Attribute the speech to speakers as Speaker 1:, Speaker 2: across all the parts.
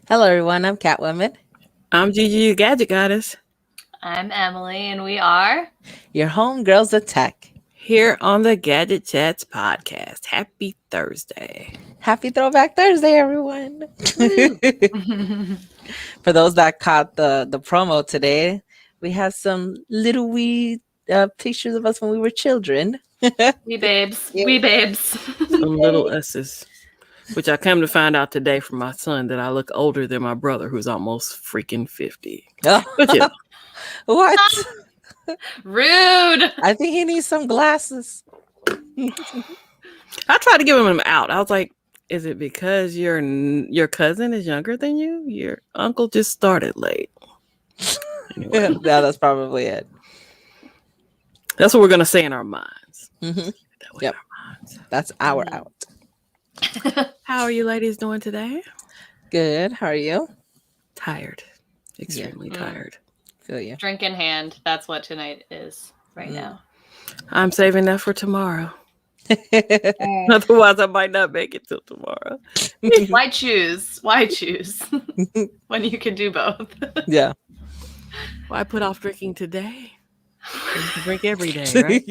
Speaker 1: Hello, everyone. I'm Catwoman,
Speaker 2: I'm Gigi, the Gadget Goddess,
Speaker 3: I'm Emily, and we are.
Speaker 1: your homegirls of tech.
Speaker 2: here on the Gadget Chats podcast. Happy Thursday.
Speaker 1: Happy Throwback Thursday, everyone.
Speaker 3: Woo!
Speaker 1: For those that caught the promo today, we have some little wee pictures of us when we were children.
Speaker 3: We babes.
Speaker 1: Yeah.
Speaker 3: We babes.
Speaker 2: Some little S's, which I come to find out today from my son that I look older than my brother, who's almost freaking 50. But yeah,
Speaker 1: What?
Speaker 3: Rude.
Speaker 1: I think he needs some glasses.
Speaker 2: I tried to give him out. I was like, is it because your cousin is younger than you? Your uncle just started late. Anyway,
Speaker 1: Yeah, that's probably it.
Speaker 2: that's what we're going to say in our minds.
Speaker 1: Mhm.
Speaker 2: That way
Speaker 1: Yep.
Speaker 2: in our minds.
Speaker 1: That's our out.
Speaker 2: How are you ladies doing today?
Speaker 1: Good. How are you?
Speaker 2: Tired. Extremely
Speaker 3: Yeah.
Speaker 2: tired.
Speaker 1: Feel you.
Speaker 3: Drink in hand. That's what tonight is right now.
Speaker 2: I'm saving that for tomorrow. Otherwise, I might not make it till tomorrow.
Speaker 3: Why choose? Why choose when you can do both?
Speaker 1: Yeah.
Speaker 2: Why put off drinking today? You can drink every day, right?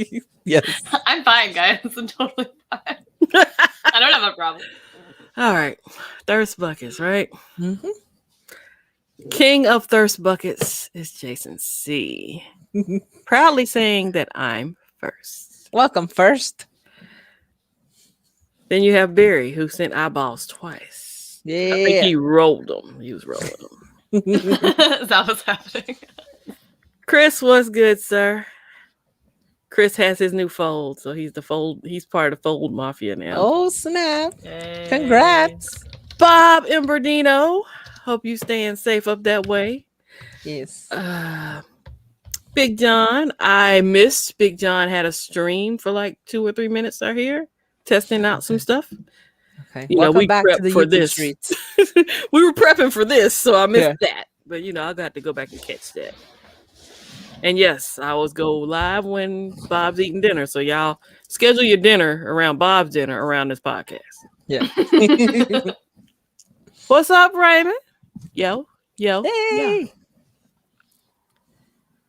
Speaker 1: Yes.
Speaker 3: I'm fine, guys. I'm totally fine. I don't have a problem.
Speaker 2: All right. Thirst buckets, right?
Speaker 1: Mhm.
Speaker 2: King of thirst buckets is Jason C. Proudly saying that I'm first.
Speaker 1: Welcome first.
Speaker 2: Then you have Barry, who sent eyeballs twice. I think
Speaker 1: Yeah.
Speaker 2: he rolled them. He was rolling them.
Speaker 3: Is that what's happening?
Speaker 2: Chris, what's good, sir? Chris has his new fold, so he's part of the fold mafia now.
Speaker 1: Oh, snap.
Speaker 3: Yay.
Speaker 1: Congrats.
Speaker 2: Bob and Bernino, hope you staying safe up that way.
Speaker 1: Yes.
Speaker 2: Big John, I missed. Big John had a stream for like 2 or 3 minutes. I hear testing out some stuff.
Speaker 1: Okay.
Speaker 2: You know,
Speaker 1: Welcome
Speaker 2: we
Speaker 1: back to
Speaker 2: prepped
Speaker 1: the
Speaker 2: for
Speaker 1: YouTube
Speaker 2: this.
Speaker 1: streets.
Speaker 2: We were prepping for this, so I missed
Speaker 1: Yeah.
Speaker 2: that. But you know, I got to go back and catch that. And yes, I always go live when Bob's eating dinner. So y'all schedule your dinner around Bob's dinner around this podcast.
Speaker 1: Yeah.
Speaker 2: What's up, Raymond? Yo. Yeah.
Speaker 1: Hey.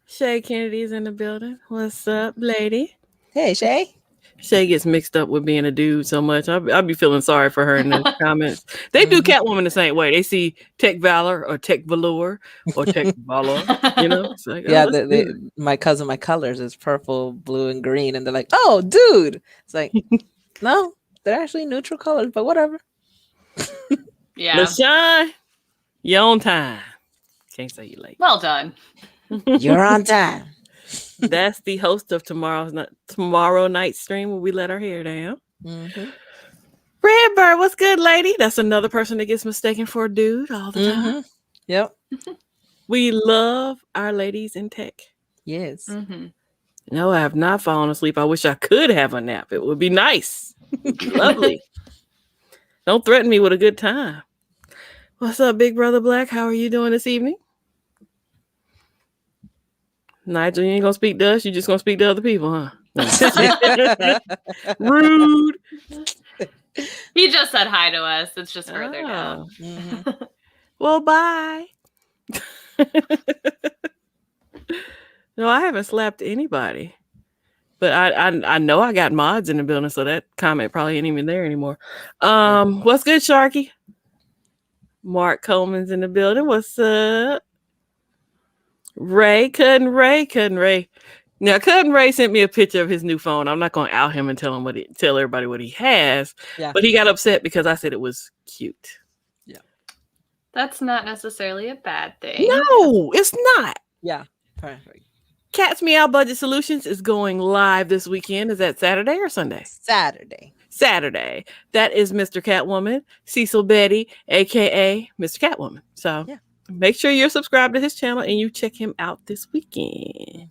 Speaker 2: Shay Kennedy's in the building. What's up, lady?
Speaker 1: Hey, Shay.
Speaker 2: Shay gets mixed up with being a dude so much. I'll be feeling sorry for her in the comments. They do Catwoman the same way. They see Tech Valor or Tech Velour or Tech Valor. You know, it's like,
Speaker 1: Yeah,
Speaker 2: oh,
Speaker 1: my cousin, my colors is purple, blue, and green, and they're like, "Oh, dude!" It's like, no, they're actually neutral colors, but whatever.
Speaker 3: Yeah.
Speaker 2: LaShawn, you're on time. Can't say you late.
Speaker 3: Well done.
Speaker 1: You're on time.
Speaker 2: That's the host of tomorrow night stream where we let our hair down.
Speaker 1: Mm-hmm.
Speaker 2: Redbird, what's good, lady? That's another person that gets mistaken for a dude all the time.
Speaker 1: Yep.
Speaker 2: We love our ladies in tech.
Speaker 1: Yes.
Speaker 3: Mm-hmm.
Speaker 2: No, I have not fallen asleep. I wish I could have a nap. It would be nice. Lovely. Don't threaten me with a good time. What's up, Big Brother Black? How are you doing this evening? Nigel, you ain't gonna speak to us. You just gonna speak to other people, huh? Rude.
Speaker 3: He just said hi to us. It's just further down.
Speaker 1: Mhm.
Speaker 2: Well, bye. No, I haven't slapped anybody. But I know I got mods in the building, so that comment probably ain't even there anymore. What's good, Sharky? Mark Coleman's in the building. What's up? Cousin Ray. Now, Cousin Ray sent me a picture of his new phone. I'm not going to out him and tell everybody what he has.
Speaker 1: Yeah.
Speaker 2: But he got upset because I said it was cute.
Speaker 3: That's not necessarily a bad thing.
Speaker 2: No, it's not.
Speaker 1: Yeah. Perfect.
Speaker 2: Cat's Meow Budget Solutions is going live this weekend. Is that Saturday or Sunday? Saturday. That is Mr. Catwoman, Cecil Betty, aka Mr. Catwoman. So
Speaker 1: Yeah.
Speaker 2: make sure you're subscribed to his channel and you check him out this weekend.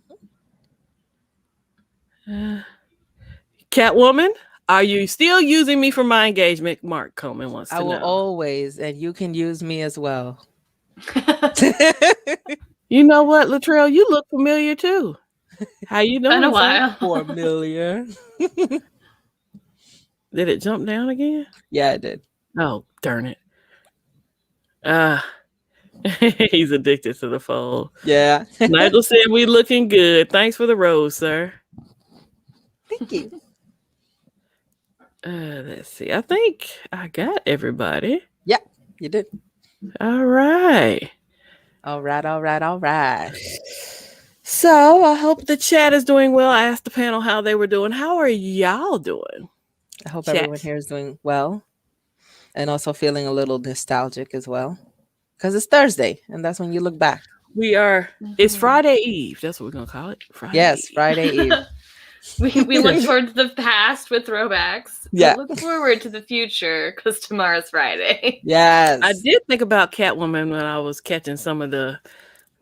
Speaker 2: Catwoman, are you still using me for my engagement? Mark Coleman wants to
Speaker 1: I will
Speaker 2: know.
Speaker 1: always, and you can use me as well.
Speaker 2: You know what, Latrell? You look familiar too. How you doing?
Speaker 3: Been a
Speaker 2: sir?
Speaker 3: while.
Speaker 1: Familiar.
Speaker 2: Did it jump down again?
Speaker 1: Yeah, I did.
Speaker 2: Oh, darn it. He's addicted to the fold.
Speaker 1: Yeah.
Speaker 2: Nigel said we looking good. Thanks for the rose, sir.
Speaker 1: Thank you.
Speaker 2: Let's see. I think I got everybody.
Speaker 1: Yeah, you did.
Speaker 2: All right.
Speaker 1: All right.
Speaker 2: So I hope the chat is doing well. I asked the panel how they were doing. How are y'all doing?
Speaker 1: I hope
Speaker 2: Chat.
Speaker 1: everyone here is doing well and also feeling a little nostalgic as well. Because it's Thursday, and that's when you look back.
Speaker 2: We are. It's Friday Eve. That's what we're gonna call it. Friday.
Speaker 1: Yes,
Speaker 2: Eve.
Speaker 1: Friday Eve.
Speaker 3: we look towards the past with throwbacks.
Speaker 1: Yeah.
Speaker 3: Look forward to the future because tomorrow's Friday.
Speaker 1: Yes.
Speaker 2: I did think about Catwoman when I was catching some of the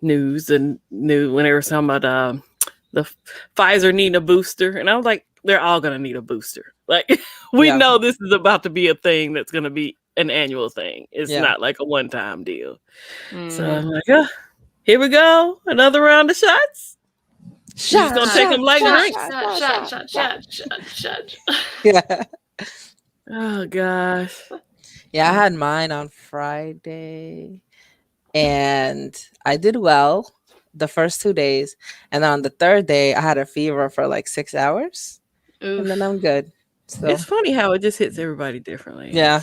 Speaker 2: news when they were talking about the Pfizer needing a booster, and I was like, they're all gonna need a booster. Like we
Speaker 1: Yeah.
Speaker 2: know this is about to be a thing that's gonna be an annual thing. It's
Speaker 1: Yeah.
Speaker 2: not like a one-time deal. So
Speaker 3: Mm.
Speaker 2: I'm like, here we go, another round of shots.
Speaker 1: Shot,
Speaker 2: gonna take 'em like drinks.
Speaker 3: Shut.
Speaker 1: Yeah.
Speaker 2: Oh gosh.
Speaker 1: Yeah, I had mine on Friday and I did well the first 2 days. And on the third day, I had a fever for like 6 hours and then I'm good. So,
Speaker 2: It's funny how it just hits everybody differently.
Speaker 1: yeah.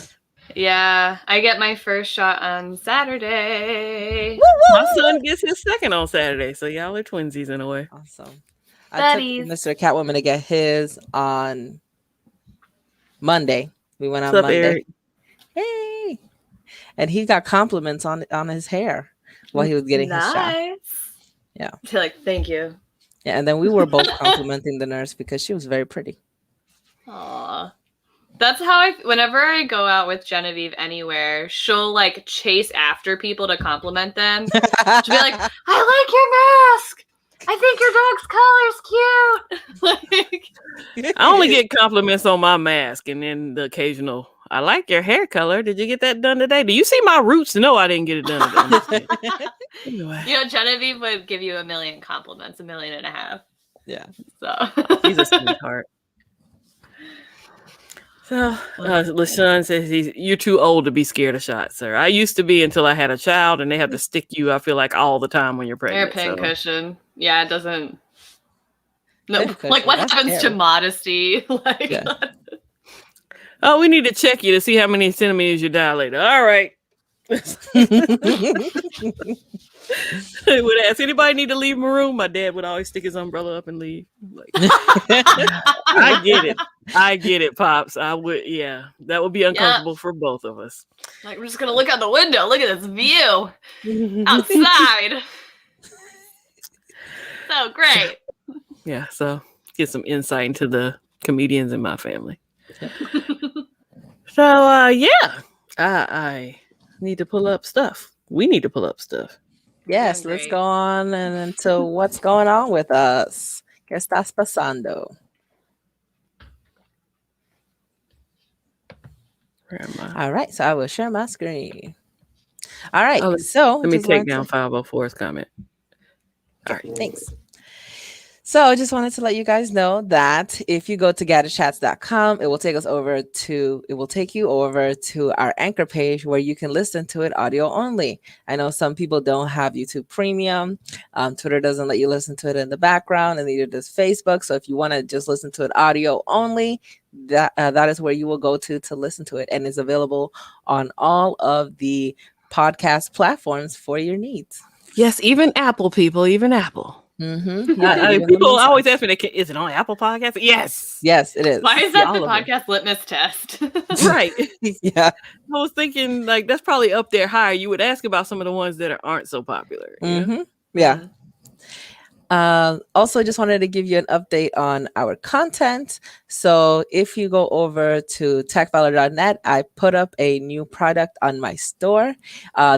Speaker 3: Yeah, I get my first shot on Saturday.
Speaker 2: My son gets his second on Saturday, so y'all are twinsies in a way.
Speaker 1: Awesome. I
Speaker 3: Buddies.
Speaker 1: took Mr. Catwoman to get his on Monday. We went on
Speaker 2: What's up,
Speaker 1: Monday.
Speaker 2: Eric?
Speaker 1: Hey. And he got compliments on his hair while he was getting his shot.
Speaker 3: Nice.
Speaker 1: Yeah.
Speaker 3: I feel like, thank you.
Speaker 1: Yeah, and then we were both complimenting the nurse because she was very pretty.
Speaker 3: Aw. That's how whenever I go out with Genevieve anywhere, she'll like chase after people to compliment them. She'll be like, I like your mask. I think your dog's collar's cute.
Speaker 2: I only get compliments on my mask and then the occasional, I like your hair color. Did you get that done today? Do you see my roots? No, I didn't get it done today. Anyway.
Speaker 3: You know, Genevieve would give you 1 million compliments, 1.5 million.
Speaker 1: Yeah.
Speaker 3: So
Speaker 2: He's a sweetheart. So, LaShawn says you're too old to be scared of shots, sir. I used to be until I had a child, and they have to stick you, I feel like, all the time when you're pregnant.
Speaker 3: hairpin
Speaker 2: so.
Speaker 3: cushion. Yeah, it doesn't. No,
Speaker 1: Hairpin
Speaker 3: like
Speaker 1: cushion,
Speaker 3: what
Speaker 1: that's
Speaker 3: happens to
Speaker 1: scary.
Speaker 3: modesty? Like,
Speaker 1: Yeah.
Speaker 2: Oh, we need to check you to see how many centimeters you dilated. All right. I would ask, anybody need to leave my room? My dad would always stick his umbrella up and leave. Like, I get it, Pops. I would, yeah. That would be uncomfortable for both of us.
Speaker 3: like we're just gonna look out the window. Look at this view outside. So great.
Speaker 2: Yeah, so get some insight into the comedians in my family. So, yeah, I need to pull up stuff. We need to pull up stuff.
Speaker 1: Yes,
Speaker 3: Doing
Speaker 1: let's
Speaker 3: great.
Speaker 1: go on and into what's going on with us. ¿Qué estás pasando?
Speaker 2: Where am I?
Speaker 1: All right, so I will share my screen. All right,
Speaker 2: Oh,
Speaker 1: so
Speaker 2: Let me
Speaker 1: just
Speaker 2: take
Speaker 1: wanted
Speaker 2: down
Speaker 1: to-
Speaker 2: 504's comment. All right.
Speaker 1: Thanks. So I just wanted to let you guys know that if you go to gatherchats.com, it will take you over to our anchor page where you can listen to it audio only. I know some people don't have YouTube Premium. Twitter doesn't let you listen to it in the background, and neither does Facebook. So if you want to just listen to it audio only, that is where you will go to listen to it, and it's available on all of the podcast platforms for your needs.
Speaker 2: Yes, even Apple people, even Apple.
Speaker 1: Mm-hmm.
Speaker 2: People always ask me, is it on Apple Podcasts? Yes.
Speaker 1: Yes, it is.
Speaker 3: Why is
Speaker 2: Yeah,
Speaker 3: that the
Speaker 2: all of them.
Speaker 3: podcast litmus test?
Speaker 2: Right.
Speaker 1: Yeah.
Speaker 2: I was thinking, like, that's probably up there higher. You would ask about some of the ones that aren't so popular. you know?
Speaker 1: Mm-hmm. Yeah. Also, just wanted to give you an update on our content. So if you go over to techvalor.net, I put up a new product on my store.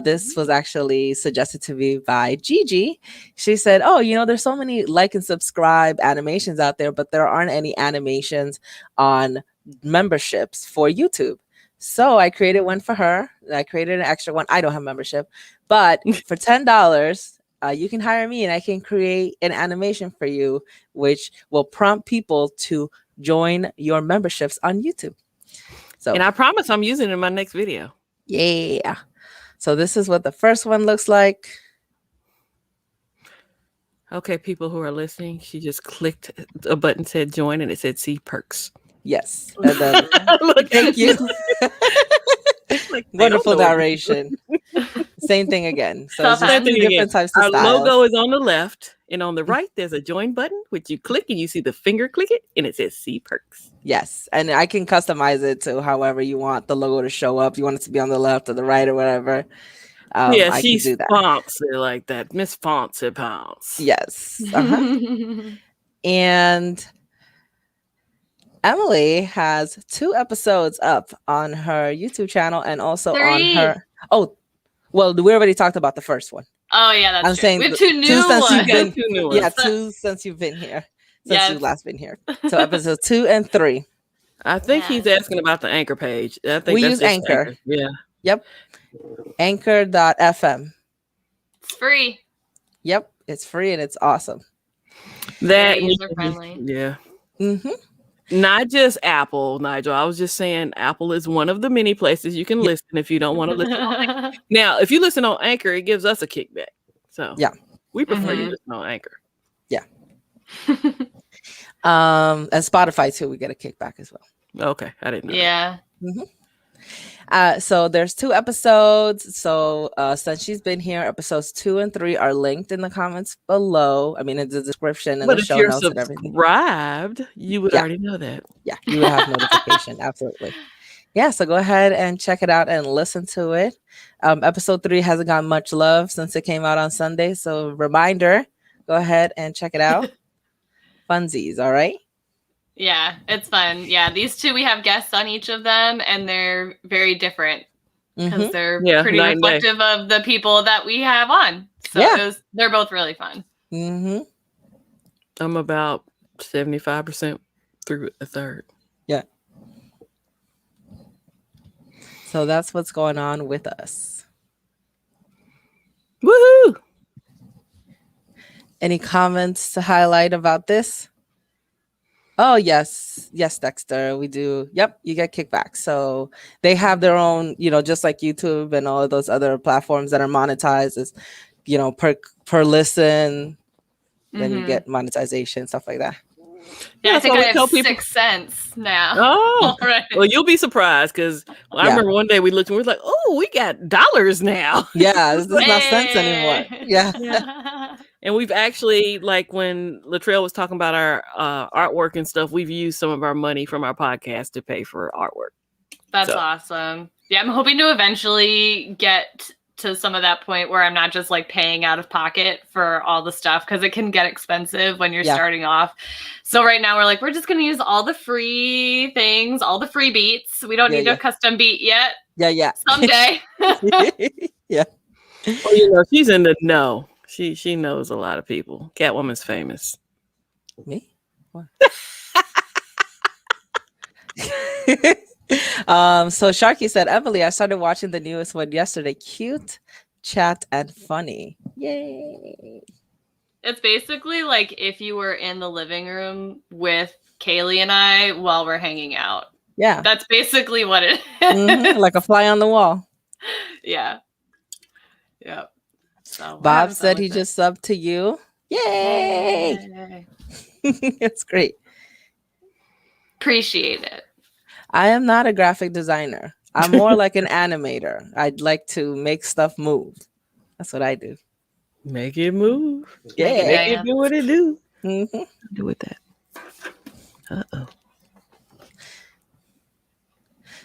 Speaker 1: This was actually suggested to me by Gigi. She said, oh, there's so many like and subscribe animations out there, but there aren't any animations on memberships for YouTube. So I created one for her. I created an extra one. I don't have membership, but for $10, you can hire me and I can create an animation for you, which will prompt people to join your memberships on YouTube. So,
Speaker 2: And I promise I'm using it in my next video.
Speaker 1: yeah. So this is what the first one looks like.
Speaker 2: Okay, people who are listening, she just clicked a button said join and it said see perks.
Speaker 1: Yes. And then
Speaker 2: Look,
Speaker 1: thank you.
Speaker 2: like,
Speaker 1: Wonderful
Speaker 2: they don't know.
Speaker 1: narration. Same thing again. So it's just
Speaker 3: Same
Speaker 1: two
Speaker 2: thing again.
Speaker 1: different types of
Speaker 2: Our
Speaker 1: styles.
Speaker 2: logo is on the left, and on the right there's a join button, which you click and you see the finger click it, and it says see perks.
Speaker 1: Yes. And I can customize it to however you want the logo to show up. You want it to be on the left or the right or whatever.
Speaker 2: Yeah,
Speaker 1: I can
Speaker 2: she's
Speaker 1: do that.
Speaker 2: fancy like that. Miss Fancy Pants.
Speaker 1: Yes. And Emily has 2 episodes up on her YouTube channel and also
Speaker 3: 3.
Speaker 1: on her. Oh, well, we already talked about the first one.
Speaker 3: Oh yeah, that's
Speaker 1: I'm
Speaker 3: true.
Speaker 1: saying
Speaker 3: we have
Speaker 1: the-
Speaker 3: 2 new
Speaker 1: two since you've
Speaker 3: ones.
Speaker 1: been-
Speaker 2: Two new ones.
Speaker 1: Yeah, 2 since you've been here. Since
Speaker 3: Yes.
Speaker 1: you've last been here. So episode 2 and 3.
Speaker 2: I think he's
Speaker 3: Yes.
Speaker 2: asking about the Anchor page. I think
Speaker 1: We
Speaker 2: that's
Speaker 1: use
Speaker 2: just
Speaker 1: Anchor.
Speaker 2: Yeah.
Speaker 1: Yep. Anchor.fm.
Speaker 3: It's free.
Speaker 1: Yep. It's free and it's awesome.
Speaker 2: That
Speaker 3: Very user-friendly.
Speaker 2: Yeah.
Speaker 1: Mm-hmm.
Speaker 2: Not just Apple, Nigel. I was just saying Apple is one of the many places you can
Speaker 1: Yeah.
Speaker 2: listen if you don't want to listen. Now, if you listen on Anchor, it gives us a kickback. So
Speaker 1: Yeah.
Speaker 2: we prefer you
Speaker 3: Mhm.
Speaker 2: listen on Anchor.
Speaker 1: And Spotify too, we get a kickback as well.
Speaker 2: Okay, I didn't know.
Speaker 3: Yeah.
Speaker 1: So there's 2 episodes. So since she's been here, episodes 2 and 3 are linked in the comments below. I mean, in the description and
Speaker 2: But
Speaker 1: the
Speaker 2: if
Speaker 1: show
Speaker 2: you're
Speaker 1: notes and everything.
Speaker 2: subscribed, you would
Speaker 1: Yeah.
Speaker 2: already know that.
Speaker 1: Yeah, you will have notification. Absolutely. Yeah, so go ahead and check it out and listen to it. Episode 3 hasn't gotten much love since it came out on Sunday. So reminder, go ahead and check it out. Funsies, all right?
Speaker 3: Yeah, it's fun. Yeah, these 2 we have guests on each of them, and they're very different because
Speaker 1: Mhm.
Speaker 3: they're
Speaker 2: Yeah,
Speaker 3: pretty
Speaker 2: night and day.
Speaker 3: reflective of the people that we have on. So
Speaker 1: Yeah.
Speaker 3: they're both really fun.
Speaker 1: Mhm.
Speaker 2: I'm about 75% through a third.
Speaker 1: So that's what's going on with us.
Speaker 2: Woohoo!
Speaker 1: Any comments to highlight about this? Oh, yes. Yes, Dexter, we do. Yep, you get kickback. So they have their own, just like YouTube and all of those other platforms that are monetized is, per listen, then you
Speaker 3: Mhm.
Speaker 1: get monetization, stuff like that.
Speaker 3: Yeah,
Speaker 2: Yeah,
Speaker 3: I think
Speaker 2: so we
Speaker 3: I
Speaker 2: tell
Speaker 3: have
Speaker 2: people-
Speaker 3: 6 cents now.
Speaker 2: Oh,
Speaker 3: Already.
Speaker 2: well, you'll be surprised because I
Speaker 1: Yeah.
Speaker 2: remember one day we looked and we were like, "Oh, we got dollars now."
Speaker 1: Yeah, it's not cents anymore.
Speaker 3: Hey.
Speaker 1: Yeah.
Speaker 3: Yeah.
Speaker 2: And we've actually, like when Latrell was talking about our artwork and stuff, we've used some of our money from our podcast to pay for artwork.
Speaker 3: That's
Speaker 2: So-
Speaker 3: awesome. Yeah, I'm hoping to eventually get to some of that point where I'm not just like paying out of pocket for all the stuff because it can get expensive when you're
Speaker 1: Yeah.
Speaker 3: starting off. So right now we're just going to use all the free things, all the free beats. We don't
Speaker 1: Yeah,
Speaker 3: need
Speaker 1: yeah.
Speaker 3: a custom beat yet.
Speaker 1: Yeah.
Speaker 3: Someday.
Speaker 1: Yeah.
Speaker 2: Well, she's in the know. She knows a lot of people. Catwoman's famous.
Speaker 1: Me? What? So Sharky said, Emily, I started watching the newest one yesterday. Cute, chat, and funny. Yay.
Speaker 3: It's basically like if you were in the living room with Kaylee and I while we're hanging out.
Speaker 1: Yeah.
Speaker 3: That's basically what it is.
Speaker 1: Mhm, like a fly on the wall.
Speaker 3: Yeah. Yep. So we're
Speaker 1: Bob
Speaker 3: having fun
Speaker 1: said he
Speaker 3: with it.
Speaker 1: just subbed to you. Yay.
Speaker 3: Yay.
Speaker 1: It's great.
Speaker 3: Appreciate it.
Speaker 1: I am not a graphic designer. I'm more like an animator. I'd like to make stuff move. That's what I do.
Speaker 2: Make it move.
Speaker 1: Yeah.
Speaker 3: Make it
Speaker 2: Make it do what it do.
Speaker 1: Mhm.
Speaker 2: Do with that. Uh-oh.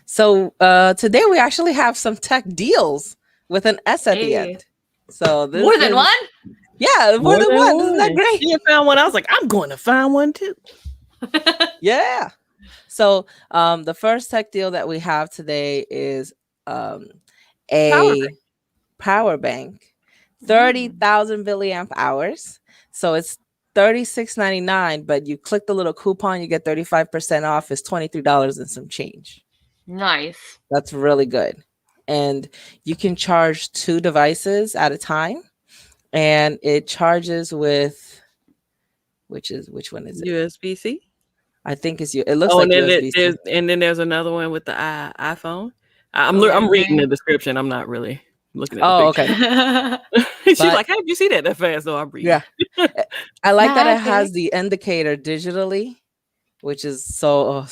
Speaker 1: So today we actually have some tech deals with an S at the
Speaker 3: Hey.
Speaker 1: end. So this
Speaker 3: More than
Speaker 1: is-
Speaker 3: one?
Speaker 1: Yeah, more than one. Isn't that great?
Speaker 2: She had found one. I was like, I'm going to find one too.
Speaker 1: Yeah. So the first tech deal that we have today is a power bank, 30,000 milliamp hours. So it's $36.99, but you click the little coupon, you get 35% off. It's $23 and some change.
Speaker 3: Nice.
Speaker 1: That's really good. And you can charge 2 devices at a time. And it charges with which one is it?
Speaker 2: USB-C.
Speaker 1: I think it's it looks
Speaker 2: Oh,
Speaker 1: like
Speaker 2: and then
Speaker 1: USB-C.
Speaker 2: there's another one with the iPhone. I'm reading the description. I'm not really looking at
Speaker 1: Oh,
Speaker 2: the picture.
Speaker 1: okay.
Speaker 2: She's
Speaker 1: But-
Speaker 2: like, how did you see that fast? So I'm reading.
Speaker 1: Yeah. I like that it
Speaker 3: Magic.
Speaker 1: has the indicator digitally, which is so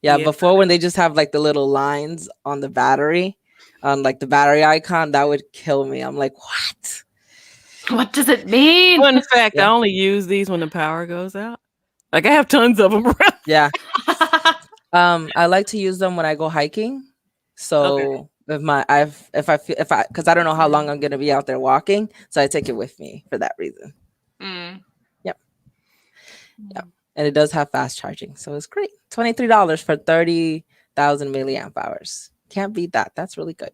Speaker 1: yeah,
Speaker 2: Yeah.
Speaker 1: before when they just have like the little lines on the battery, on like the battery icon, that would kill me. I'm like, what?
Speaker 3: What does it mean?
Speaker 2: Fun fact,
Speaker 1: Yeah.
Speaker 2: I only use these when the power goes out. Like I have tons of them around.
Speaker 1: Yeah. I like to use them when I go hiking. So because I don't know how long I'm gonna be out there walking, so I take it with me for that reason.
Speaker 3: Mm.
Speaker 1: And it does have fast charging, so it's great. $23 for 30,000 milliamp hours. Can't beat that. That's really good.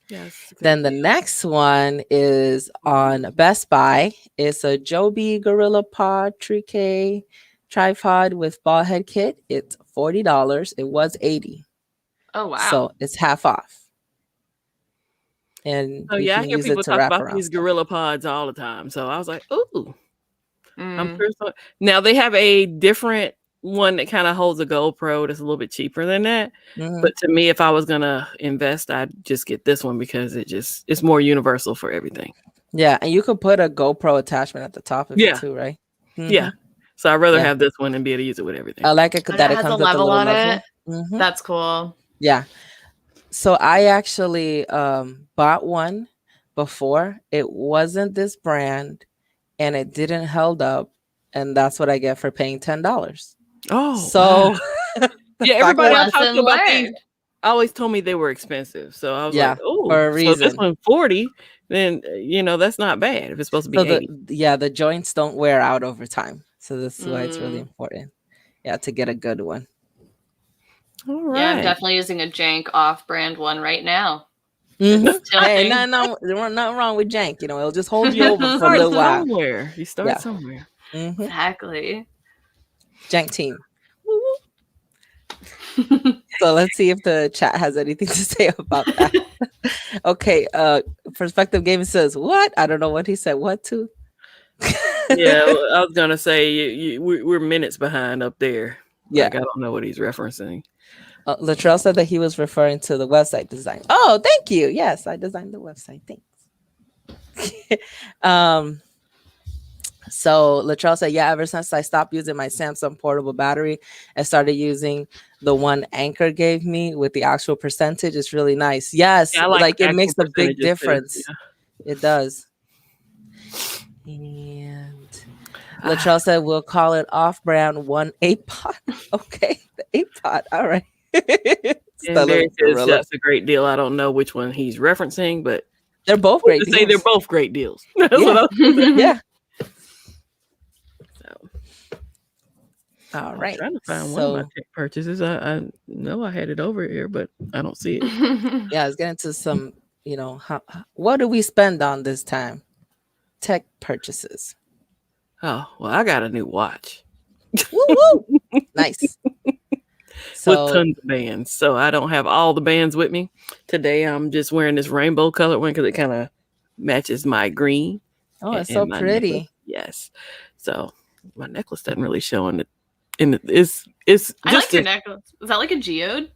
Speaker 2: Yes.
Speaker 1: Then the next one is on Best Buy. It's a Joby Gorilla Pod 3K tripod with ball head kit. It's $40. It was $80.
Speaker 3: Oh wow.
Speaker 1: So it's half off. And
Speaker 2: Oh
Speaker 1: you
Speaker 2: yeah, I
Speaker 1: can
Speaker 2: hear
Speaker 1: use
Speaker 2: people
Speaker 1: it to
Speaker 2: talk
Speaker 1: wrap
Speaker 2: about
Speaker 1: around
Speaker 2: these
Speaker 1: stuff.
Speaker 2: Gorilla Pods all the time. So I was like, ooh, I'm
Speaker 3: Mm.
Speaker 2: sure. Now they have a different one that kind of holds a GoPro that's a little bit cheaper than that.
Speaker 1: Mhm.
Speaker 2: But to me, if I was gonna invest, I'd just get this one because it's more universal for everything.
Speaker 1: Yeah, and you could put a GoPro attachment at the top of
Speaker 2: Yeah.
Speaker 1: it too, right?
Speaker 2: Yeah.
Speaker 1: Mhm.
Speaker 2: So I'd rather
Speaker 1: Yeah.
Speaker 2: have this one and be able to use it with everything.
Speaker 1: I like it
Speaker 3: And
Speaker 1: that
Speaker 3: it
Speaker 1: it
Speaker 3: has
Speaker 1: comes
Speaker 3: a
Speaker 1: with the
Speaker 3: level
Speaker 1: little
Speaker 3: on
Speaker 1: level.
Speaker 3: it.
Speaker 1: Mhm.
Speaker 3: That's cool.
Speaker 1: Yeah. So I actually bought one before. It wasn't this brand and it didn't held up. And that's what I get for paying $10.
Speaker 2: Oh,
Speaker 1: So
Speaker 2: wow. Yeah, everybody I
Speaker 3: Lesson
Speaker 2: talked to about these
Speaker 3: learned.
Speaker 2: always told me they were expensive. So I was
Speaker 1: Yeah,
Speaker 2: like, oh,
Speaker 1: for a
Speaker 2: so this
Speaker 1: reason.
Speaker 2: one 40, then that's not bad if it's supposed to be
Speaker 1: So
Speaker 2: 80.
Speaker 1: the joints don't wear out over time. So this is why it's really
Speaker 3: Mm.
Speaker 1: important. Yeah, to get a good one.
Speaker 2: All
Speaker 3: Yeah, I'm
Speaker 2: right.
Speaker 3: definitely using a jank off-brand one right now.
Speaker 1: Mhm.
Speaker 3: It's
Speaker 1: Hey,
Speaker 3: tilting.
Speaker 1: nothing wrong with jank. It'll just hold you
Speaker 3: You
Speaker 1: over for a
Speaker 2: Start
Speaker 1: little while.
Speaker 2: somewhere. You start
Speaker 1: Yeah.
Speaker 2: somewhere.
Speaker 1: Mhm.
Speaker 3: Exactly.
Speaker 1: Jank team. So let's see if the chat has anything to say about that. Okay, Perspective Gaming says, what? I don't know what he said. What to?
Speaker 2: Yeah, I was gonna say we're minutes behind up there.
Speaker 1: Yeah.
Speaker 2: Like, I don't know what he's referencing.
Speaker 1: Latrell said that he was referring to the website design. Oh, thank you. Yes, I designed the website. Thanks. So Latrell said, yeah, ever since I stopped using my Samsung portable battery and started using the one Anchor gave me with the actual percentage, it's really nice. Yes,
Speaker 2: Yeah, I
Speaker 1: like it
Speaker 2: actual
Speaker 1: makes a big
Speaker 2: percentages too.
Speaker 1: difference.
Speaker 2: Yeah.
Speaker 1: It does. And Latrell said, we'll call it off-brand 1/8 pot. Okay, the 8 pot. All right.
Speaker 2: And Barry says
Speaker 1: Gorilla.
Speaker 2: that's a great deal. I don't know which one he's referencing, but
Speaker 1: They're both
Speaker 2: we'll
Speaker 1: great
Speaker 2: just say they're
Speaker 1: deals.
Speaker 2: both great deals. That's what I was gonna say.
Speaker 1: Yeah.
Speaker 2: So,
Speaker 1: All
Speaker 2: I'm
Speaker 1: right.
Speaker 2: trying to find one of my tech purchases. I know I had it over here, but I don't see it.
Speaker 1: Yeah, let's get into some, what do we spend on this time? Tech purchases.
Speaker 2: Oh, well, I got a new watch
Speaker 1: Woo woo. Nice.
Speaker 2: with tons of bands. So I don't have all the bands with me. Today I'm just wearing this rainbow colored one because it kind of matches my green.
Speaker 1: Oh, it's
Speaker 2: and
Speaker 1: so
Speaker 2: my
Speaker 1: pretty.
Speaker 2: necklace. Yes. So my necklace doesn't really show in it. And it's just
Speaker 3: I like your necklace. Is that like a geode